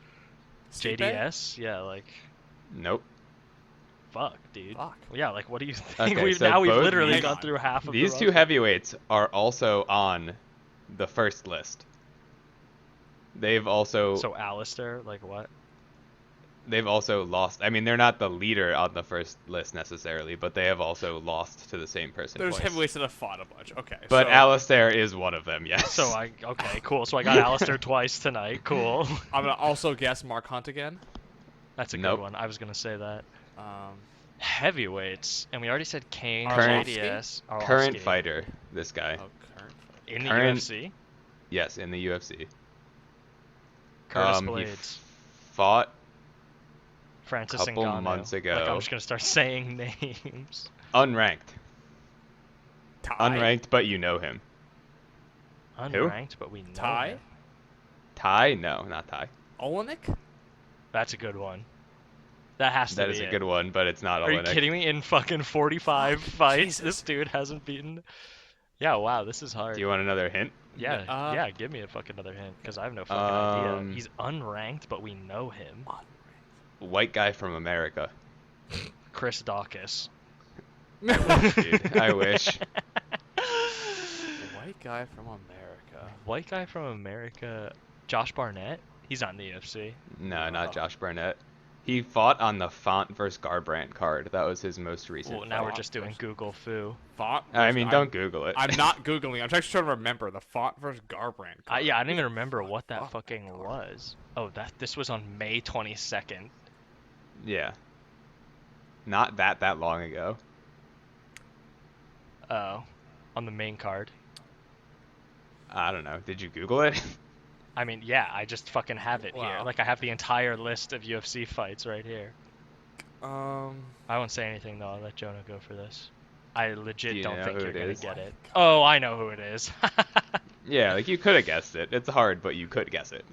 Stipe? JDS? Yeah, like, Nope. fuck, dude. Fuck. Yeah, like, what do you think? Okay, we've so we've both literally these- gone through half of These the 2 roster. heavyweights are also on the first list. They've also So Alistair, like what? they've also lost. I mean, they're not the leader on the first list necessarily, but they have also lost to the same person There's twice. heavyweights that have fought a bunch. Okay. But so, Alistair is one of them, yes. So okay, cool. So I got Alistair twice tonight. Cool. I'm gonna also guess Mark Hunt again. That's a Nope. good one. I was gonna say that. Um, Heavyweights, and we already said Kane, Current- JDS, Current Arlovski. fighter, this guy. oh, current. in the current- UFC. Yes, in the UFC. Curtis He Blades, fought Francis couple Ngannou. months Like ago. I'm just gonna start saying names. unranked. Ty. Unranked, but you know him. Unranked, but we know Ty. him. Ty? No, not Ty. Olenek? That's a good one. That has to That be is a it. good one, but it's not Are you Olenek. kidding me? In fucking 45 fights, Jesus. this dude hasn't beaten. Yeah, wow, this is hard. Do you want another hint? Yeah, Uh, yeah, give me a fucking another hint, because I have no fucking Um, idea. He's unranked, but we know him. White guy from America. Chris Dawkins. Dude, I wish. White guy from America. White guy from America. Josh Barnett? He's not in the UFC. No, not Josh Barnett. He fought on the Font versus Garbrandt card. That was his most recent. Well, now we're fight. just doing Google Foo. Font. I mean, versus- don't Google it. I'm not googling. I'm just trying to remember the Font versus Garbrandt. card. Yeah, I don't even remember what that Fuck fucking card. was. Oh, this was on May 22nd. Yeah. Not that long ago. Oh, on the main card. I don't know. Did you Google it? I mean, yeah, I just fucking have it here. Wow. Like, I have the entire list of UFC fights right here. Um. I won't say anything, though. I'll let Jonah go for this. I legit Do you don't know think who you're it gonna is? get it. Oh, I know who it is. Yeah, like you could have guessed it. It's hard, but you could guess it.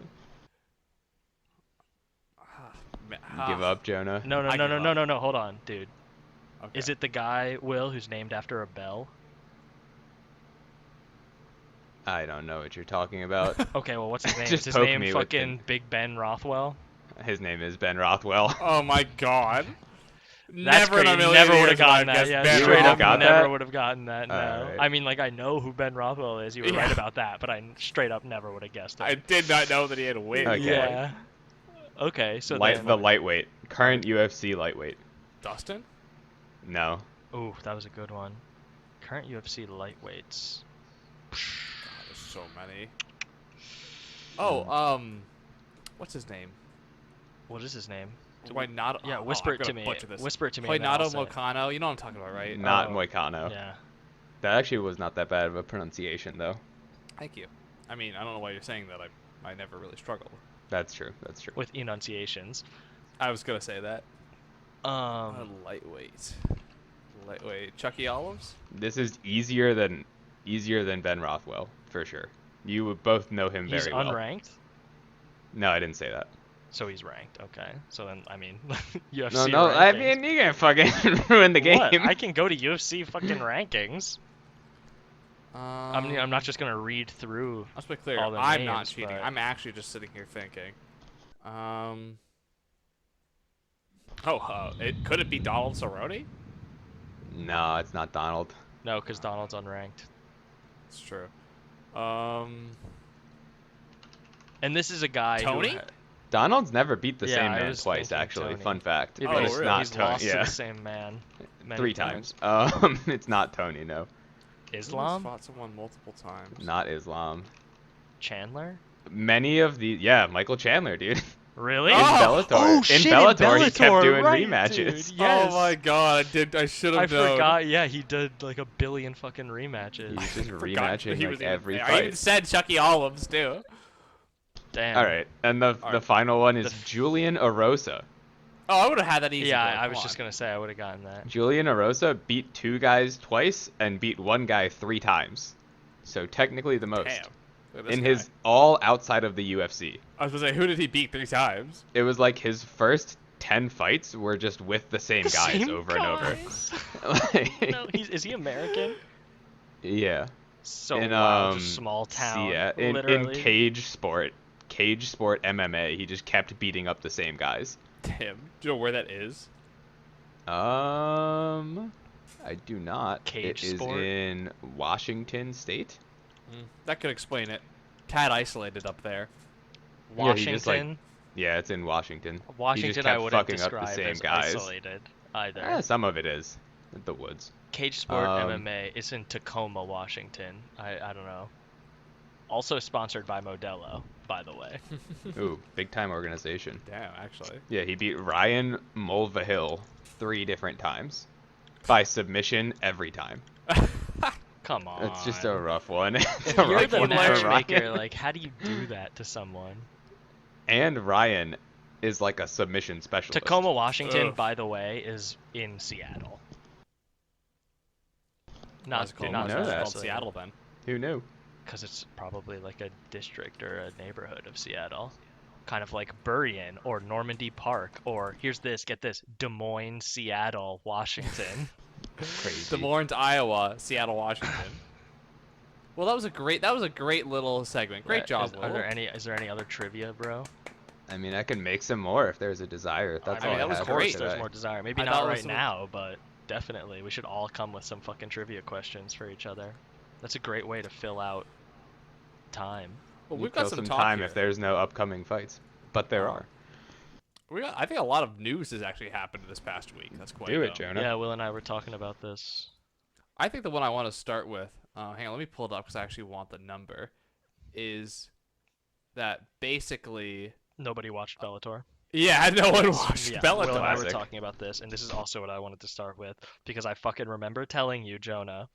You give up, Jonah? No, hold on, dude. Okay. Is it the guy, Will, who's named after a bell? I don't know what you're talking about. Okay, well, what's his name? Just Is his poke name me with fucking Big Ben Rothwell? His name is Ben Rothwell. Oh my god. That's Never in a great. million Never would years have gotten would I that. guess Yeah, Ben straight up, got never that? would have gotten that. No, Alright. I mean, like, I know who Ben Rothwell is. You were Yeah. right about that, but I straight up never would have guessed it. I did not know that he had wings. Okay. Yeah. Okay, so then. The lightweight. Current UFC lightweight. Dustin? No. Ooh, that was a good one. Current UFC lightweights. God, there's so many. Oh, what's his name? What is his name? Why not? Yeah, oh, whisper I'm it to gonna me. butcher this. Whisper it to me. and then Hoynato I'll say it. Moicano. You know what I'm talking about, right? Not Oh, Moicano. Yeah. That actually was not that bad of a pronunciation, though. Thank you. I mean, I don't know why you're saying that. I never really struggled. That's true. That's true. With enunciations. I was gonna say that. Lightweight. Lightweight. Chucky Olives? This is easier than Ben Rothwell, for sure. You would both know him He's very well. unranked? No, I didn't say that. So he's ranked. Okay. So then, I mean, UFC No, I rankings. mean, you're gonna fucking ruin the game. What? I can go to UFC fucking rankings. I'm not just gonna read through. Let's be clear. all the I'm not names, cheating. but- I'm actually just sitting here thinking. Could it be Donald Cerrone? No, it's not Donald. No, because Donald's unranked. It's true. And this is a guy. Tony? Donald's never beat the Yeah, same I man was twice, thinking actually. Tony. Fun fact. Yeah, Oh, but it's really? not He's Tony. lost to Yeah, the same man. Many 3 times. times. It's not Tony. No, He's Islam? fought someone multiple times. not Islam. Chandler? Many of the Michael Chandler, dude. Really? In Bellator. Oh, in shit, Bellator, in he kept doing right, rematches. Dude, yes. Oh my god! I should have I known. forgot. Yeah, he did like a billion fucking rematches. He's just Forgot rematching he like was every even, fight. I even said Chucky Olives too. Damn. All right, and the Alright. final one is The Julian Erosa. Oh, I would have had that easy. Yeah, though, I come was on. just gonna say I would have gotten that. Julian Erosa beat 2 guys twice and beat 1 guy 3 times. So technically the most. Damn. Look at this In guy. his all outside of the UFC. I was gonna say, who did he beat 3 times? It was like his first 10 fights were just with the same guys Same over guys? and over. Like, No, is he American? yeah. So In wow, just small town. yeah, in literally. cage sport MMA, he just kept beating up the same guys. Damn. Do you know where that is? I do not. Cage It is sport? in Washington State. That could explain it. Tad isolated up there. Yeah, he just, like, Washington. Yeah, it's in Washington. He just Washington, kept I wouldn't fucking up the describe same as guys. isolated either. Some of it is. In the woods. Cage Sport Um, MMA is in Tacoma, Washington. I don't know. Also sponsored by Modelo, by the way. Ooh, big time organization. Damn, actually. Yeah, he beat Ryan Mulvihill 3 different times. By submission every time. Come on. It's just a rough one. It's If a you're rough the one for matchmaker, Ryan. like, how do you do that to someone? And Ryan is like a submission specialist. Tacoma, Washington, Ugh. by the way, is in Seattle. Why is it called, know why is it that. called Seattle then? Who knew? Because it's probably like a district or a neighborhood of Seattle. Kind of like Burien or Normandy Park or, here's this, get this, Des Moines, Seattle, Washington. Crazy. Des Moines, Iowa, Seattle, Washington. Well, that was a great little segment. Great job, Will. Is there any other trivia, bro? I mean, I can make some more if there's a desire. That's I all mean, that was have Of for course great. there's today. more desire. Maybe I not thought it right was some- now, but definitely. We should all come with some fucking trivia questions for each other. That's a great way to fill out time. Well, You we've got kill some time here. if there's no upcoming fights. But there are. I think a lot of news has actually happened this past week. That's quite Do it, dumb. Jonah. Yeah, Will and I were talking about this. I think the one I want to start with, hang on, let me pull it up because I actually want the number, is that basically... Nobody watched Bellator. Yeah, no one watched Yeah, Bellator. Will and I were Classic. talking about this, and this is also what I wanted to start with, because I fucking remember telling you, Jonah,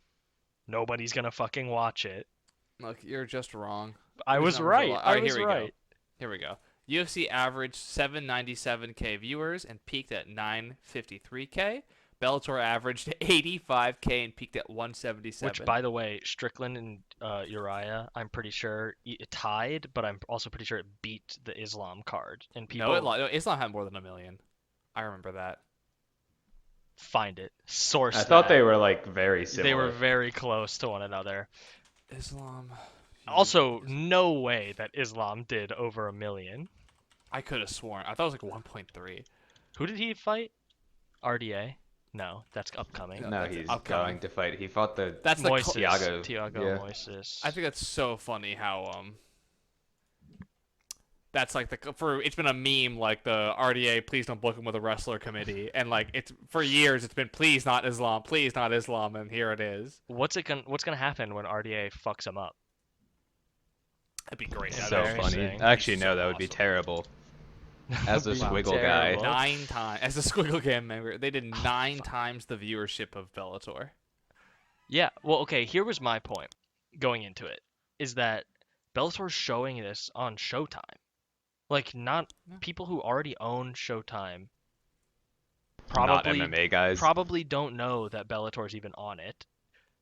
nobody's gonna fucking watch it. Look, you're just wrong. I These was numbers are right. li- I Alright, was here we go. right. Here we go. UFC averaged 797K viewers and peaked at 953K. Bellator averaged 85K and peaked at 177. Which, by the way, Strickland and Uriah, I'm pretty sure it tied, but I'm also pretty sure it beat the Islam card. And people No, Islam had more than 1 million. I remember that. Find it. Source I thought that. they were like very similar. They were very close to one another. Islam. Also, no way that Islam did over 1 million. I could have sworn. I thought it was like 1.3. Who did he fight? RDA? No, that's upcoming. No, he's going to fight. He fought the Moises. Thiago Moises. I think that's so funny how that's like it's been a meme like the RDA please don't book him with a wrestler committee, and like it's for years it's been please not Islam, and here it is. What's gonna happen when RDA fucks him up? That'd be great. So funny. Actually, no, that would be terrible. As a squiggle guy. 9 times. As a squiggle game member, they did 9 times the viewership of Bellator. Yeah, well, okay, here was my point going into it, is that Bellator's showing this on Showtime. Like, not people who already own Showtime probably, not MMA guys. probably don't know that Bellator's even on it.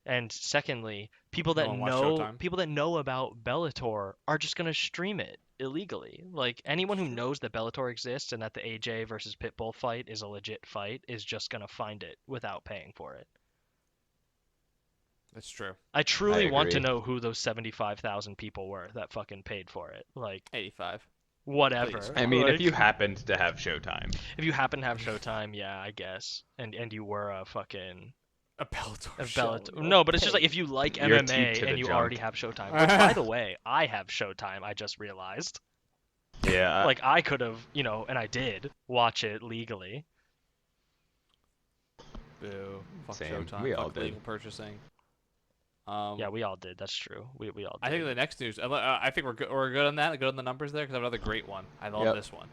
And secondly, people that know about Bellator are just going to stream it illegally. Like, anyone who knows that Bellator exists and that the AJ versus Pitbull fight is a legit fight is just going to find it without paying for it. That's true. I truly want to know who those 75,000 people were that fucking paid for it. Like 85. Whatever. Please. I mean, like, if you happened to have Showtime. If you happen to have Showtime, yeah, I guess. And you were a fucking a Bellator. No, but it's just like if you like MMA and you already have Showtime. Which, by the way, I have Showtime. I just realized. Yeah. Like I could have, and I did watch it legally. Boo. Fuck Same. Showtime. We Fuck all did. legal purchasing. Yeah, we all did. That's true. We all did. I think the next news. I think we're good on that. Good on the numbers there because I have another great one. I love this one.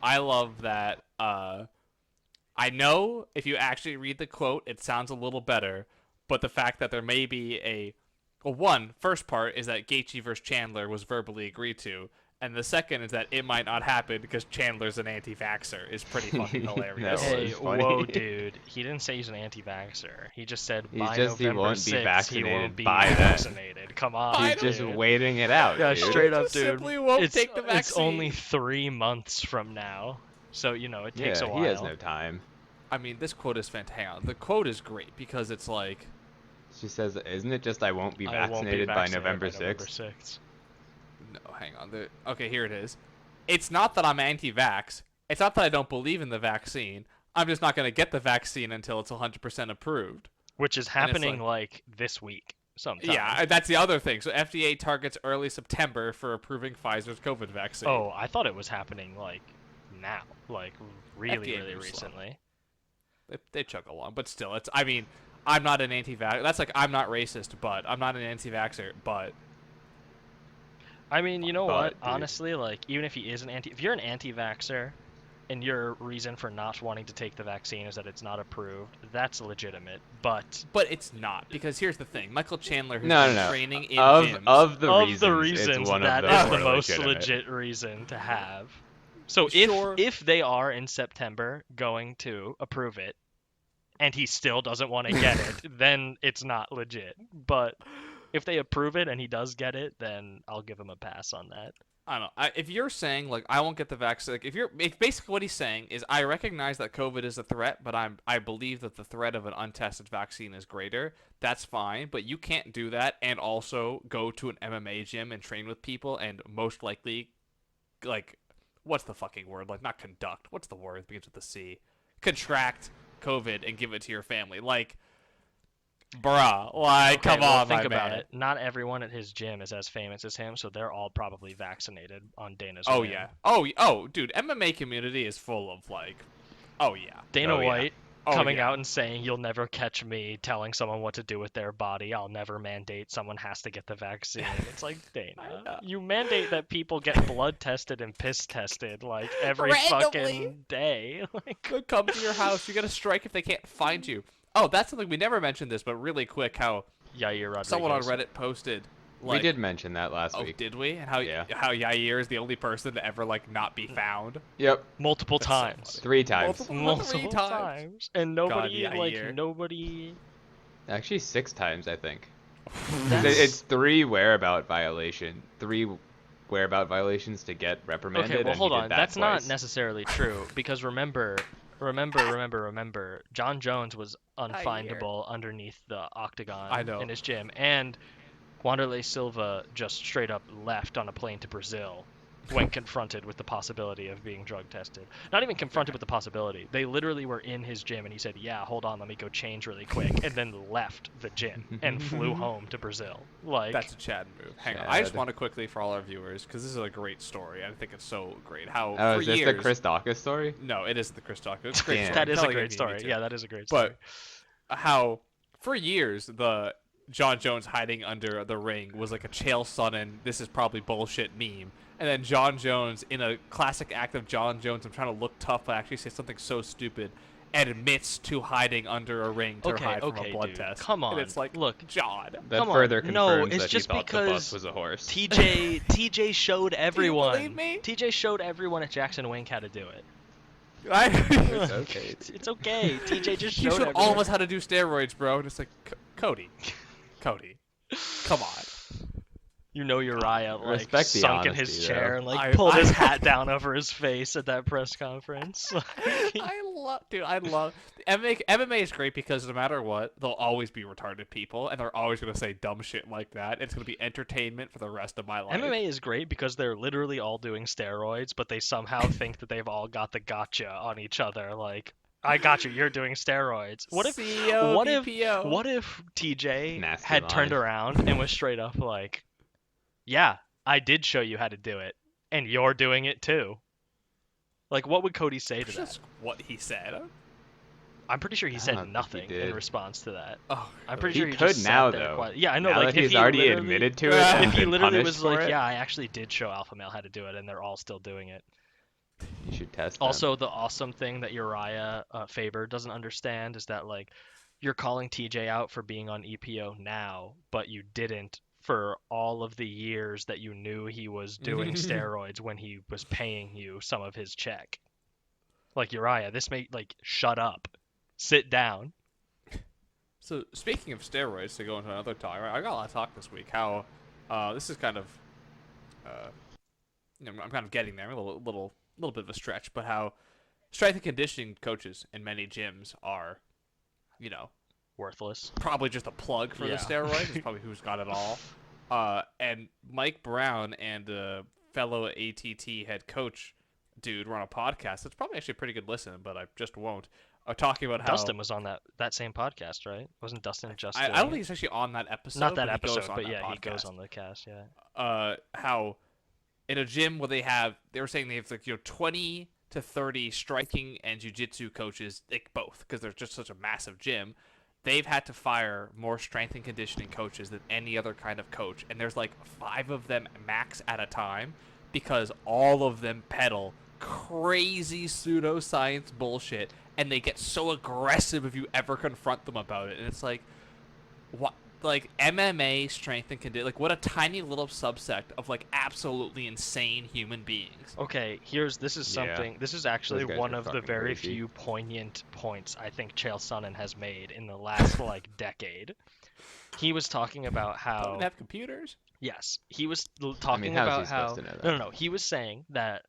I love that. I know if you actually read the quote, it sounds a little better, but the fact that there may be first part is that Gaethje versus Chandler was verbally agreed to, and the second is that it might not happen because Chandler's an anti-vaxxer is pretty fucking hilarious. Hey, whoa, dude. He didn't say he's an anti-vaxxer. He just said by November 6th, he won't be vaccinated. Come on, He's just waiting it out. Yeah, dude. straight up, dude. Simply won't take the vaccine. It's only 3 months from now, so, it takes a while. He has no time. I mean, this quote is fantastic. The quote is great because it's like... She says, isn't it just I won't be vaccinated by November 6th? No, hang on. Okay, here it is. It's not that I'm anti-vax. It's not that I don't believe in the vaccine. I'm just not going to get the vaccine until it's 100% approved. Which is happening like this week sometime. Yeah, that's the other thing. So FDA targets early September for approving Pfizer's COVID vaccine. Oh, I thought it was happening like now, like really recently. They chug along, but still, I'm not an anti-vax. That's like I'm not racist, but I'm not an anti-vaxxer, but. I mean, you know what? Dude. Honestly, like even if if you're an anti-vaxxer, and your reason for not wanting to take the vaccine is that it's not approved, that's legitimate. But it's not, because here's the thing: Michael Chandler has been training in gyms. Of the reasons, that is the most legit reason to have. So if they are in September going to approve it, and he still doesn't want to get it, then it's not legit. But if they approve it and he does get it, then I'll give him a pass on that. I don't know. If you're saying like I won't get the vaccine, like if basically what he's saying is I recognize that COVID is a threat, but I believe that the threat of an untested vaccine is greater. That's fine, but you can't do that and also go to an MMA gym and train with people and most likely, like. What's the fucking word? Like, not conduct. What's the word? It begins with a C. Contract COVID and give it to your family. Like, bruh. Like, okay, come on, think about it. Not everyone at his gym is as famous as him, so they're all probably vaccinated on Dana's whim. Yeah. Oh, dude. MMA community is full of, like, oh, yeah. Dana White coming out and saying, you'll never catch me telling someone what to do with their body. I'll never mandate someone has to get the vaccine. It's like, Dana, you mandate that people get blood tested and piss tested, like, every fucking day. Like, come to your house. You get a strike if they can't find you. Oh, that's something we never mentioned this, but really quick, how Yair Rodriguez. Someone on Reddit posted We did mention that last week. Did we? And how Yair is the only person to ever like not be found. Yep. Multiple times. So 3 times. Multiple times. And nobody nobody. Actually, 6 times I think. It's 3 whereabout violations to get reprimanded. Okay, well hold on. That's twice. not necessarily true because remember, John Jones was unfindable underneath the octagon in his gym, and Wanderlei Silva just straight up left on a plane to Brazil when confronted with the possibility of being drug tested. Not even confronted with the possibility. They literally were in his gym and he said, yeah, hold on, let me go change really quick, and then left the gym and flew home to Brazil. Like, that's a Chad move. Hang on. I just want to quickly, for all our viewers, because this is a great story. I think it's so great. How for is this years, the Chris Dawkins story? No, it isn't the Chris Dawkins. That is a great story. Yeah, that is a great story. But how for years the John Jones hiding under the ring was like a Chael Sonnen, this is probably bullshit meme. And then John Jones, in a classic act of John Jones, I'm trying to look tough but actually say something so stupid, admits to hiding under a ring to hide from a blood test. Come on. And it's like, look, John. That further confirms it's that just he thought because the bus was a horse. TJ showed everyone. Do you believe me? TJ showed everyone at Jackson Wink how to do it. It's okay. It's okay. TJ just You showed showed everyone. all of us how to do steroids, bro. And it's like, Cody, come on. You know Uriah Respect the sunk in honesty, his chair though. and like pulled his hat down over his face at that press conference. I love MMA is great because no matter what, there'll always be retarded people and they're always gonna say dumb shit like that. It's gonna be entertainment for the rest of my life. MMA is great because they're literally all doing steroids, but they somehow think that they've all got the gotcha on each other. Like, I got you. You're doing steroids. What if TJ Nasty had line. turned around and was straight up like, yeah, I did show you how to do it, and you're doing it too. Like, what would Cody say to that? That's what he said. I'm pretty sure he said think nothing he in did. response to that. Oh, I'm pretty He sure he could just now, sat there though. quiet. Yeah, I know. Now like, that if he's he already literally admitted to it and if he been literally punished was for like, it, yeah, I actually did show Alpha Male how to do it, and they're all still doing it. you should test them. Also, the awesome thing that Uriah Faber doesn't understand is that, like, you're calling TJ out for being on EPO now, but you didn't for all of the years that you knew he was doing steroids when he was paying you some of his check. Like, Uriah, shut up. Sit down. So speaking of steroids, to go into another talk, I got a lot of talk this week. How this is kind of, I'm kind of getting there, a little bit of a stretch, but how strength and conditioning coaches in many gyms are, Worthless. probably just a plug for the steroids. It's probably who's got it all. And Mike Brown and fellow ATT head coach dude were on a podcast. It's probably actually a pretty good listen, but I just won't. Talking about how Dustin was on that same podcast, right? Wasn't Dustin just? I don't think he's actually on that episode. Not that but episode, but he he goes on the cast. Yeah. How in a gym where they were saying they have 20 to 30 striking and jiu-jitsu coaches, like both, because they're just such a massive gym. They've had to fire more strength and conditioning coaches than any other kind of coach, and there's 5 of them max at a time because all of them peddle crazy pseudoscience bullshit, and they get so aggressive if you ever confront them about it. And it's like, what? Like, MMA strength and conditioning, what a tiny little subsect of absolutely insane human beings. Okay, this is something. This is actually one of the very crazy. few poignant points I think Chael Sonnen has made in the last decade. He was talking about how Don't have computers. Yes, he was talking how's about he how supposed to know that? no. He was saying that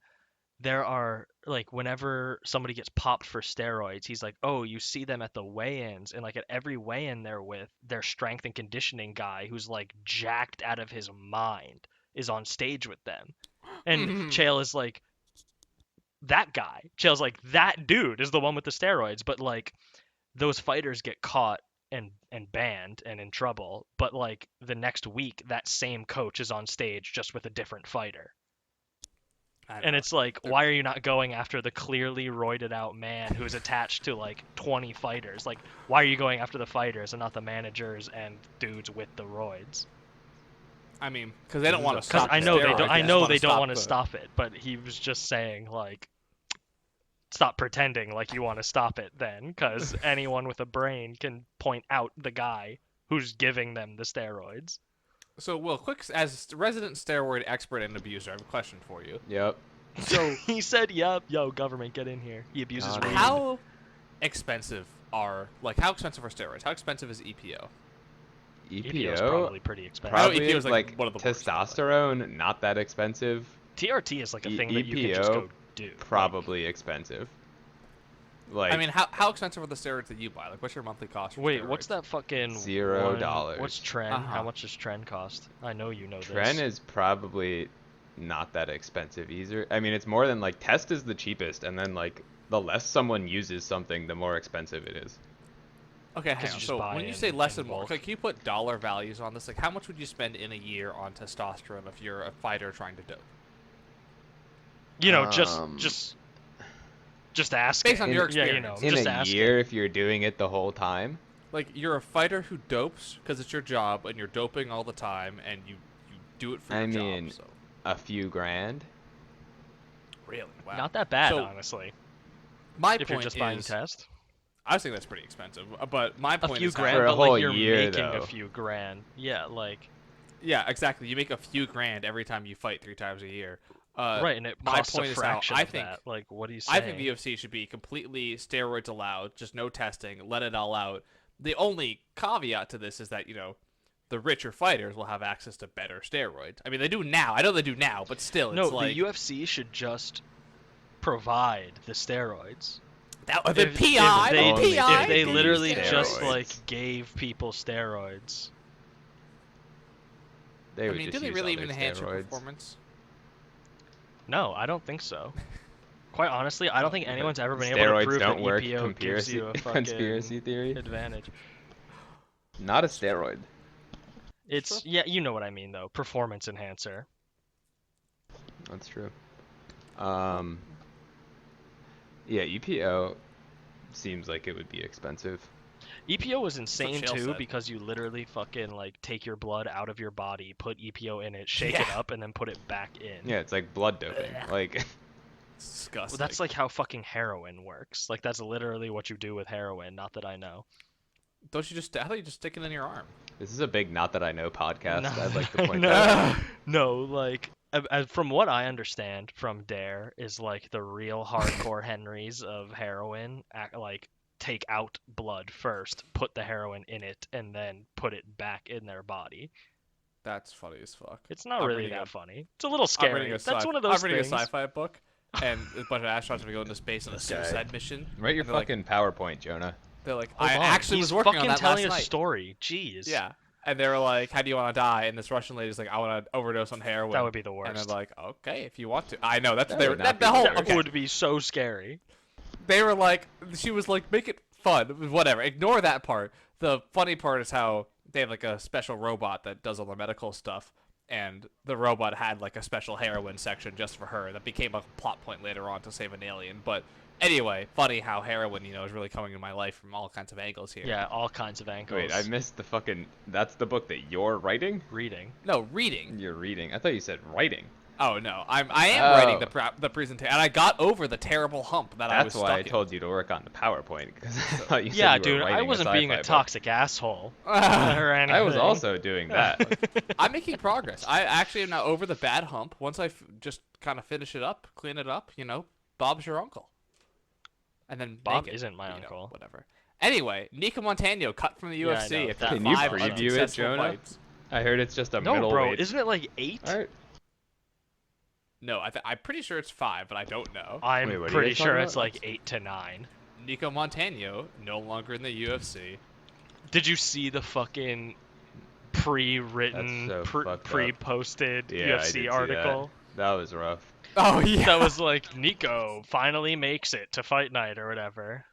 there are whenever somebody gets popped for steroids, he's like, oh, you see them at the weigh-ins, and at every weigh-in they're with their strength and conditioning guy who's jacked out of his mind is on stage with them, and Chael is like, that guy. Chael's like, that dude is the one with the steroids, but those fighters get caught and banned and in trouble, but the next week that same coach is on stage just with a different fighter. And it's why are you not going after the clearly roided out man who's attached to 20 fighters? Why are you going after the fighters and not the managers and dudes with the roids? I mean, because they don't want to stop. I know they don't. I know they don't want to the... stop it, but he was just saying stop pretending like you want to stop it then, because anyone with a brain can point out the guy who's giving them the steroids. So, Will, quick, as resident steroid expert and abuser, I have a question for you. Yep. So he said, "Yep, yo, government, get in here." He abuses weed. How expensive are steroids? How expensive is EPO? EPO is probably pretty expensive. Probably EPO is like one of the worst, testosterone, not that expensive. TRT is like a thing that you EPO, can just go do. Probably expensive. Like, I mean, how expensive are the steroids that you buy? Like, what's your monthly cost? Wait, steroids? what's that fucking $0? What's Tren? How much does Tren cost? I know you know this. Tren is probably not that expensive either. I mean, it's more than like Test is the cheapest, and then like the less someone uses something, the more expensive it is. Okay, hang on. So when you say less and more, like, can you put dollar values on this? Like, how much would you spend in a year on testosterone if you're a fighter trying to dope? You know, just ask. Based on your experience. Yeah, you know, in just a year, if you're doing it the whole time. Like, you're a fighter who dopes because it's your job, and you're doping all the time, and you do it for your job. So. A few grand. Really? Wow. Not that bad, honestly. My if point you're just buying is, test. I think that's pretty expensive. But my point a few is grand, for a but whole like you're year, making though. a few grand. Yeah, like. Yeah, exactly. You make a few grand every time you fight 3 times a year. Right, and it costs a fraction of that. Like, what do you say? I think the UFC should be completely steroids allowed, just no testing, let it all out. The only caveat to this is that, you know, the richer fighters will have access to better steroids. I mean, they do now. I know they do now, but still, it's like... the UFC should just provide the steroids. The PI? If they literally just, like, gave people steroids. They would do they really even enhance your performance? No, I don't think so. Quite honestly, I don't think anyone's ever been able to prove that EPO gives you a fucking conspiracy theory advantage. Not a steroid. It's yeah, you know what I mean though. Performance enhancer. That's true. Yeah, EPO seems like it would be expensive. EPO was insane too because you literally fucking like take your blood out of your body, put EPO in it, shake it up, and then put it back in. Yeah, it's like blood doping. Like, disgusting. Well, that's like how fucking heroin works. Like that's literally what you do with heroin. Not that I know. Don't you just? I thought you just stick it in your arm. This is a big "not that I know" podcast. No, I'd like to point that out. No, like from what I understand from Dare is like the real hardcore Henrys of heroin like take out blood first, put the heroin in it, and then put it back in their body. That's funny as fuck. It's not really that funny. It's a little scary. That's one of those I'm reading things. a sci-fi book, and a bunch of astronauts are go into space on a suicide mission. Write your fucking PowerPoint, Jonah. They're like, I actually was working on that telling last night. a story. Jeez. Yeah. And they were like, how do you want to die? And this Russian lady's like, I want to overdose on heroin. That would be the worst. And they're like, okay, if you want to. I know, that would be so scary. They were like, she was like, make it fun. Whatever. Ignore that part. The funny part is how they have like a special robot that does all the medical stuff. And the robot had like a special heroin section just for her. That became a plot point later on to save an alien. But anyway, funny how heroin, is really coming in my life from all kinds of angles here. Yeah, all kinds of angles. Wait, I missed the fucking... That's the book that you're writing? Reading. No, reading. You're reading. I thought you said writing. Oh, no. I am writing the presentation. And I got over the terrible hump that I was stuck in. That's why I told you to work on the Powerpoint. Because I thought you said yeah, you were dude, I wasn't being a toxic asshole. I was also doing that. I'm making progress. I actually am now over the bad hump. Once I just kind of finish it up, clean it up, Bob's your uncle. And then Bob isn't my uncle. Whatever. Anyway, Nico Montano cut from the UFC. Yeah, Can you preview it, Jonah? Fights. I heard it's just a middleweight. No, bro, isn't it like 8? All right. No, I'm pretty sure it's 5, but I don't know. I'm pretty sure it's like 8 to 9. Nico Montano, no longer in the UFC. Did you see the fucking pre-written, pre-posted UFC article? That was rough. Oh, yeah. That was like, Nico finally makes it to fight night or whatever.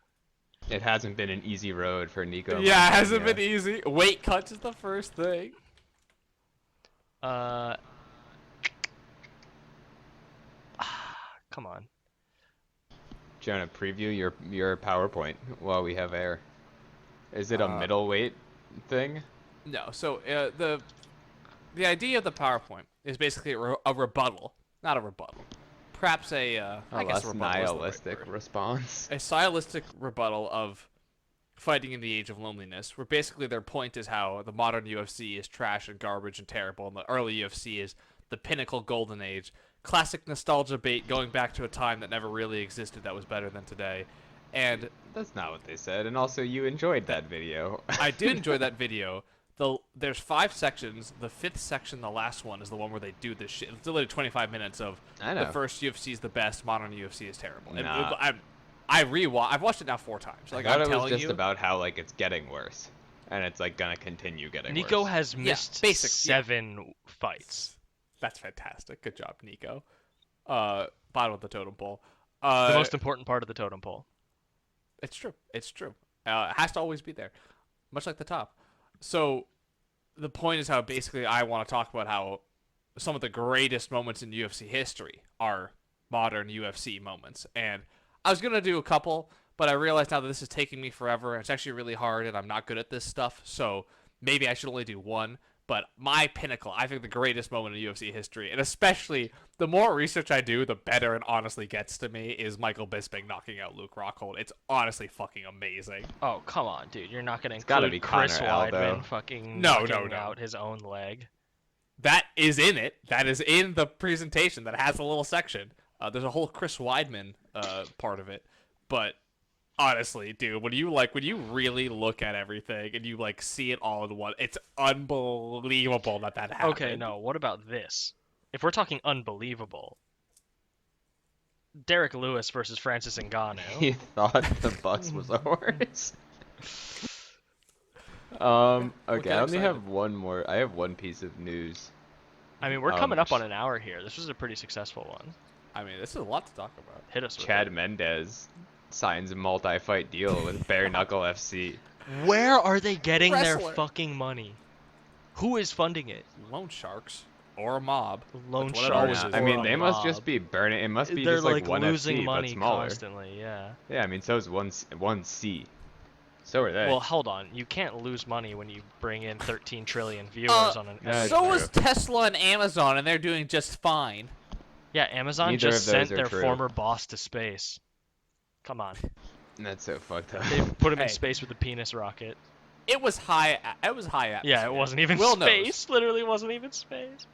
It hasn't been an easy road for Nico. Yeah, it hasn't been easy. Weight cuts is the first thing. Come on. Jonah, preview your PowerPoint while we have air. Is it a middleweight thing? No. So the idea of the PowerPoint is basically a rebuttal, not a rebuttal. Perhaps I guess a nihilistic response. A stylistic rebuttal of Fighting in the Age of Loneliness, where basically their point is how the modern UFC is trash and garbage and terrible, and the early UFC is the pinnacle golden age. Classic nostalgia bait going back to a time that never really existed that was better than today. And that's not what they said. And also, you enjoyed that video. I did enjoy that video. There's 5 sections. The 5th section, the last one, is the one where they do this shit. It's literally 25 minutes of the first UFC is the best, modern UFC is terrible. Nah. I've watched it now 4 times. Like, I thought it was just about how like it's getting worse, and it's like gonna continue getting worse. Nico has missed 7 fights. That's fantastic. Good job, Nico. Bottom of the totem pole. The most important part of the totem pole. It's true. It's true. It has to always be there, much like the top. So the point is how basically I want to talk about how some of the greatest moments in UFC history are modern UFC moments. And I was going to do a couple, but I realized now that this is taking me forever. And it's actually really hard, and I'm not good at this stuff. So maybe I should only do one. But my pinnacle, I think the greatest moment in UFC history, and especially the more research I do, the better it honestly gets to me, is Michael Bisping knocking out Luke Rockhold. It's honestly fucking amazing. Oh, come on, dude. You're not going to include Chris Weidman fucking knocking out his own leg. That is in it. That is in the presentation that has a little section. There's a whole Chris Weidman part of it. But honestly, dude, when you really look at everything and you like see it all in one, it's unbelievable that happened. Okay, no, what about this? If we're talking unbelievable, Derek Lewis versus Francis Ngannou. He thought the bus was a horse. Okay, I only have one more. I have one piece of news. I mean, we're coming up on an hour here. This was a pretty successful one. I mean, this is a lot to talk about. Hit us with Chad Mendez signs a multi-fight deal with Bare Knuckle FC. Where are they getting their fucking money? Who is funding it? Loan sharks or a mob. Loan sharks. I mean, they must just be burning. It must be They're just like one losing FC, money but smaller. constantly. Yeah. Yeah, I mean, so is one C. So are they. Well, hold on. You can't lose money when you bring in 13 trillion viewers on an. So is Tesla and Amazon, and they're doing just fine. Yeah, Amazon just sent their former boss to space. Come on. That's so fucked up. They put him in space with a penis rocket. It was high. It was high atmosphere. Yeah, it wasn't even space. Literally wasn't even space.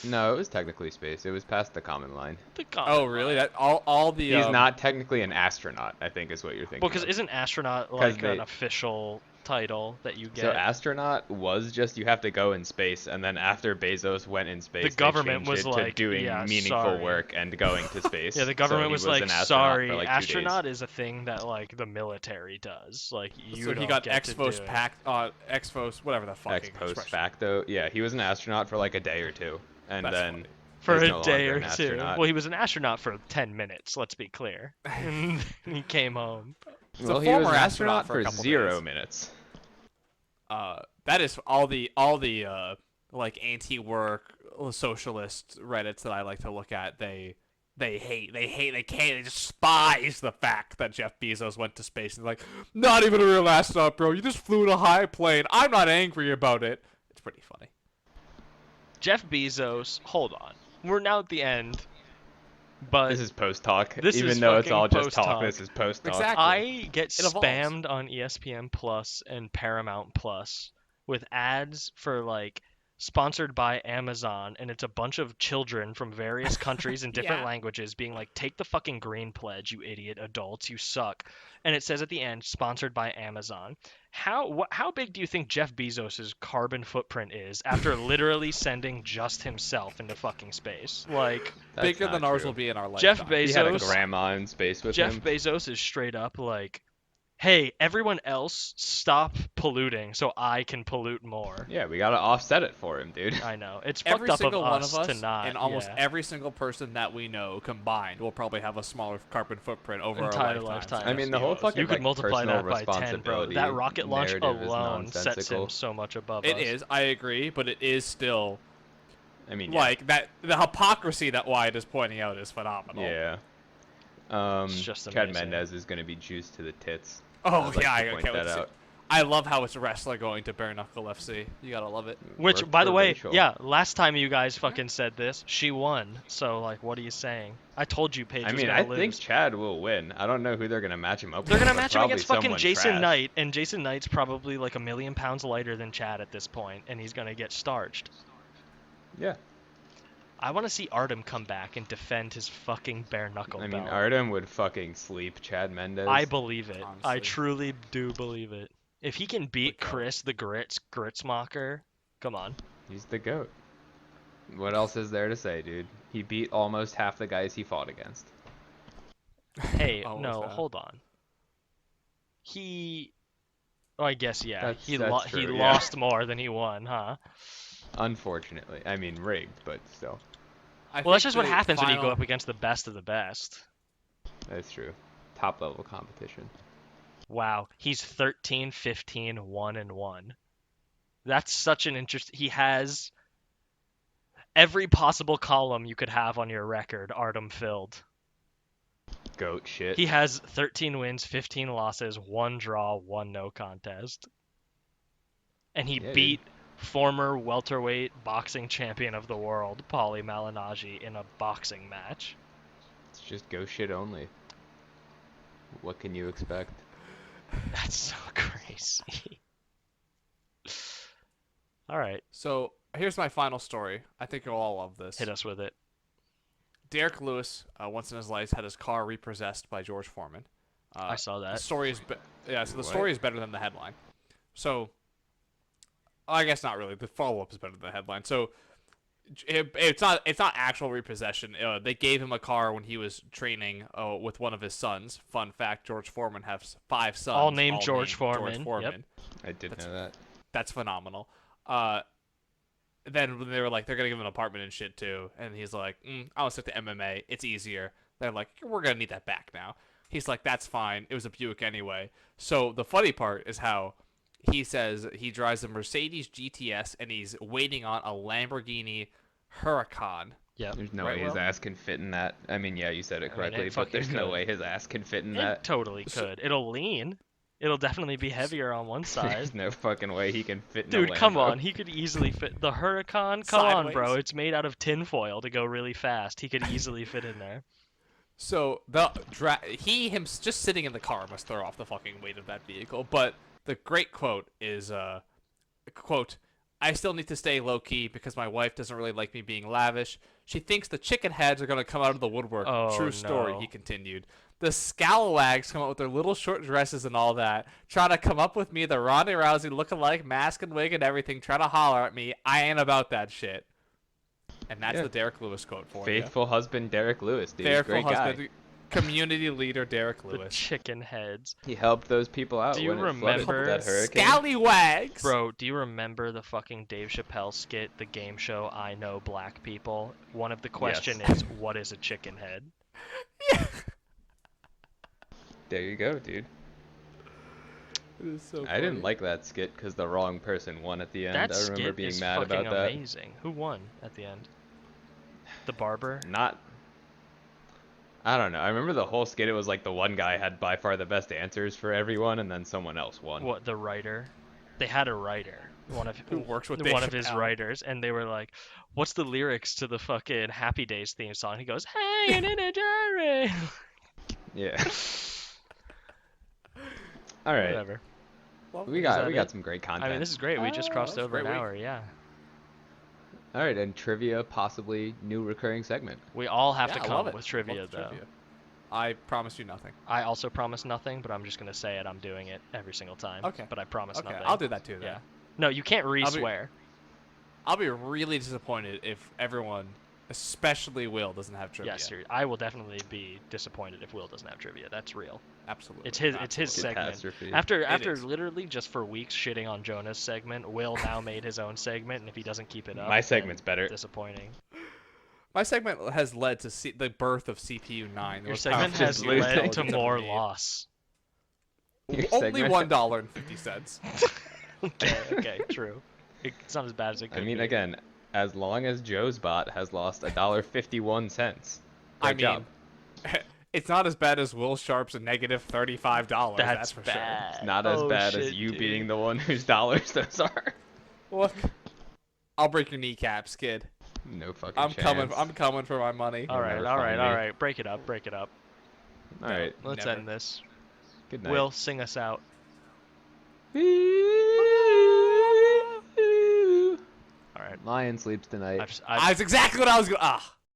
No, it was technically space. It was past the common line. Oh, really? That all the. He's not technically an astronaut, I think, is what you're thinking. Well, because isn't astronaut like an official title that you get? So astronaut was just you have to go in space, and then after Bezos went in space, the government was like doing meaningful work and going to space. Yeah, the government was like, sorry, astronaut is a thing that like the military does. Like you. So he got ex post whatever the fuck. Ex post facto. Yeah, he was an astronaut for like a day or two, and That's then. Funny. For a day or two. Well, he was an astronaut for 10 minutes, let's be clear. And he came home. Well, he was an astronaut for 0 minutes. That is all the like anti-work socialist Reddits that I like to look at. They despise the fact that Jeff Bezos went to space and like, not even a real astronaut, bro. You just flew in a high plane. I'm not angry about it. It's pretty funny. Jeff Bezos, hold on. We're now at the end, but this is post talk. Even though it's all just talk, this is post talk. Exactly. I get spammed on ESPN Plus and Paramount Plus with ads for like sponsored by Amazon, and it's a bunch of children from various countries and different languages being like, take the fucking green pledge, you idiot adults, you suck. And it says at the end, sponsored by Amazon. How big do you think Jeff Bezos' carbon footprint is after literally sending just himself into fucking space? Like, bigger than ours will be in our lifetime. Jeff Bezos, he had a grandma in space with him. Jeff Bezos is straight up like, hey, everyone else stop polluting so I can pollute more. Yeah, we gotta offset it for him, dude. I know. It's fucked up of us to not. And almost every single person that we know combined will probably have a smaller carbon footprint over entire our lifetime. I mean, the whole fucking you could multiply that by 10, bro. That rocket launch alone sets him so much above us. It is, I agree, but it is still. I mean, like that. The hypocrisy that Wyatt is pointing out is phenomenal. Yeah. It's just Chad amazing. Mendez is gonna be juiced to the tits. Oh yeah, I can't wait to see. I love how it's a wrestler going to bare knuckle FC. You gotta love it. Which, Worked by the for way, Rachel. yeah, last time you guys fucking said this, she won. So, like, what are you saying? I told you Paige I was mean, gonna I think lose. Chad will win. I don't know who they're gonna match him up They're with. gonna but match him probably against fucking someone Jason trash. Knight, and Jason Knight's probably like 1,000,000 pounds lighter than Chad at this point, and he's gonna get starched. Yeah. I want to see Artem come back and defend his fucking bare knuckle I mean, belt. Artem would fucking sleep Chad Mendez. I believe it. Honestly. I truly do believe it. If he can beat The goat. Chris the Gritzmacher, come on. He's the GOAT. What else is there to say, dude? He beat almost half the guys he fought against. Hey, Oh, no, what's that? hold on. He, oh, I guess yeah. That's he true, yeah. lost more than he won, huh? Unfortunately. I mean, rigged, but still. Well, that's just what happens when you go up against the best of the best. That's true. Top level competition. Wow, he's 13, 15, 1-1. That's such an interest. He has every possible column you could have on your record, Artem filled. GOAT shit. He has 13 wins, 15 losses, 1 draw, 1 no contest. And he Yeah, beat former welterweight boxing champion of the world, Paulie Malignaggi, in a boxing match. It's just GOAT shit only. What can you expect? That's so crazy. All right, So here's my final story. I think you'll all love this. hit us with it. Derek Lewis, once in his life, had his car repossessed by George Foreman. I saw The that. story is so the What? story is better than the headline. So I guess not really. The follow up is better than the headline. So it's not actual repossession. They gave him a car when he was training with one of his sons. Fun fact: George Foreman has 5 sons, All named George Foreman. Yep. I did know that. That's phenomenal. Then they were like, they're gonna give him an apartment and shit too, and he's like, I want to stick to MMA. It's easier. They're like, we're gonna need that back now. He's like, that's fine. It was a Buick anyway. So the funny part is how he says he drives a Mercedes GTS and he's waiting on a Lamborghini Huracan. Yep. There's no Right, way his Will? ass can fit in that. I mean, yeah, you said it I mean, correctly, it but there's fucking no could. way his ass can fit in It that. totally So- could. It'll lean. It'll definitely be heavier on one side. There's no fucking way he can fit in Dude, a come Lambo. on. He could easily fit the Huracan. Come on, bro. Sideways. It's made out of tinfoil to go really fast. He could easily fit in there. So he just sitting in the car must throw off the fucking weight of that vehicle. But the great quote is quote, I still need to stay low key because my wife doesn't really like me being lavish. She thinks the chicken heads are gonna come out of the woodwork. Oh, True story, no. he continued. The scalawags come out with their little short dresses and all that, try to come up with me, the Ronda Rousey looking-like mask and wig and everything, try to holler at me. I ain't about that shit. And that's Yeah. the Derek Lewis quote for Faithful husband Derek Lewis, dude. you. Faithful Great husband, guy. community leader Derek The Lewis. chicken heads. He helped those people out Do you when it flooded remember- that hurricane. Scallywags! Bro, do you remember the fucking Dave Chappelle skit, the game show I Know Black People? One of the question is, what is a chicken head? There you go, dude. It is so I didn't funny. like that skit because the wrong person won at the end. That I remember skit being is mad fucking about that. amazing. Who won at the end? The barber? Not. I don't know. I remember the whole skit. It was like the one guy had by far the best answers for everyone, and then someone else won. What, the writer? They had a writer. Who works with one Dave of his Chappelle. writers, and they were like, "What's the lyrics to the fucking Happy Days theme song?" He goes, "Hanging in a jury." Yeah. All right. Whatever. We Is got that we got it? some great content. I mean, this is great. We just crossed that's a over an great week. hour. Yeah. All right, and trivia, possibly new recurring segment. We all have Yeah, to I come love it. with trivia, Love the though. trivia. I promise you nothing. I also promise nothing, but I'm just gonna say it. I'm doing it every single time. Okay. But I promise Okay, nothing. I'll do that too then. Yeah. No, you can't be- re-swear. I'll be really disappointed if everyone, especially Will, doesn't have trivia. Yes, I will definitely be disappointed if Will doesn't have trivia. That's real. Absolutely. It's his Absolutely. segment. Catastrophe. After is. literally just for weeks shitting on Jonah's segment, Will now made his own segment, and if he doesn't keep it up, My then segment's better. disappointing. My segment has led to the birth of CPU 9. the Your most segment powerful has Just computer lose led to intelligence ever more made. loss. Your Only segment- $1.50. Okay, true. It's not as bad as it could I mean, be. again, as long as Joe's bot has lost $1.51. I Great job. mean, It's not as bad as Will Sharp's negative $35. That's for bad. sure. It's not as bad shit, as you dude. being the one whose dollars those are. Look, I'll break your kneecaps, kid. No fucking I'm chance. coming for my money. All right, never all right, find all me. right. Break it up, break it up. All right. Let's Never. end this. Good night. Will, sing us out. All All right. Lion sleeps tonight. I've That's exactly what I was going.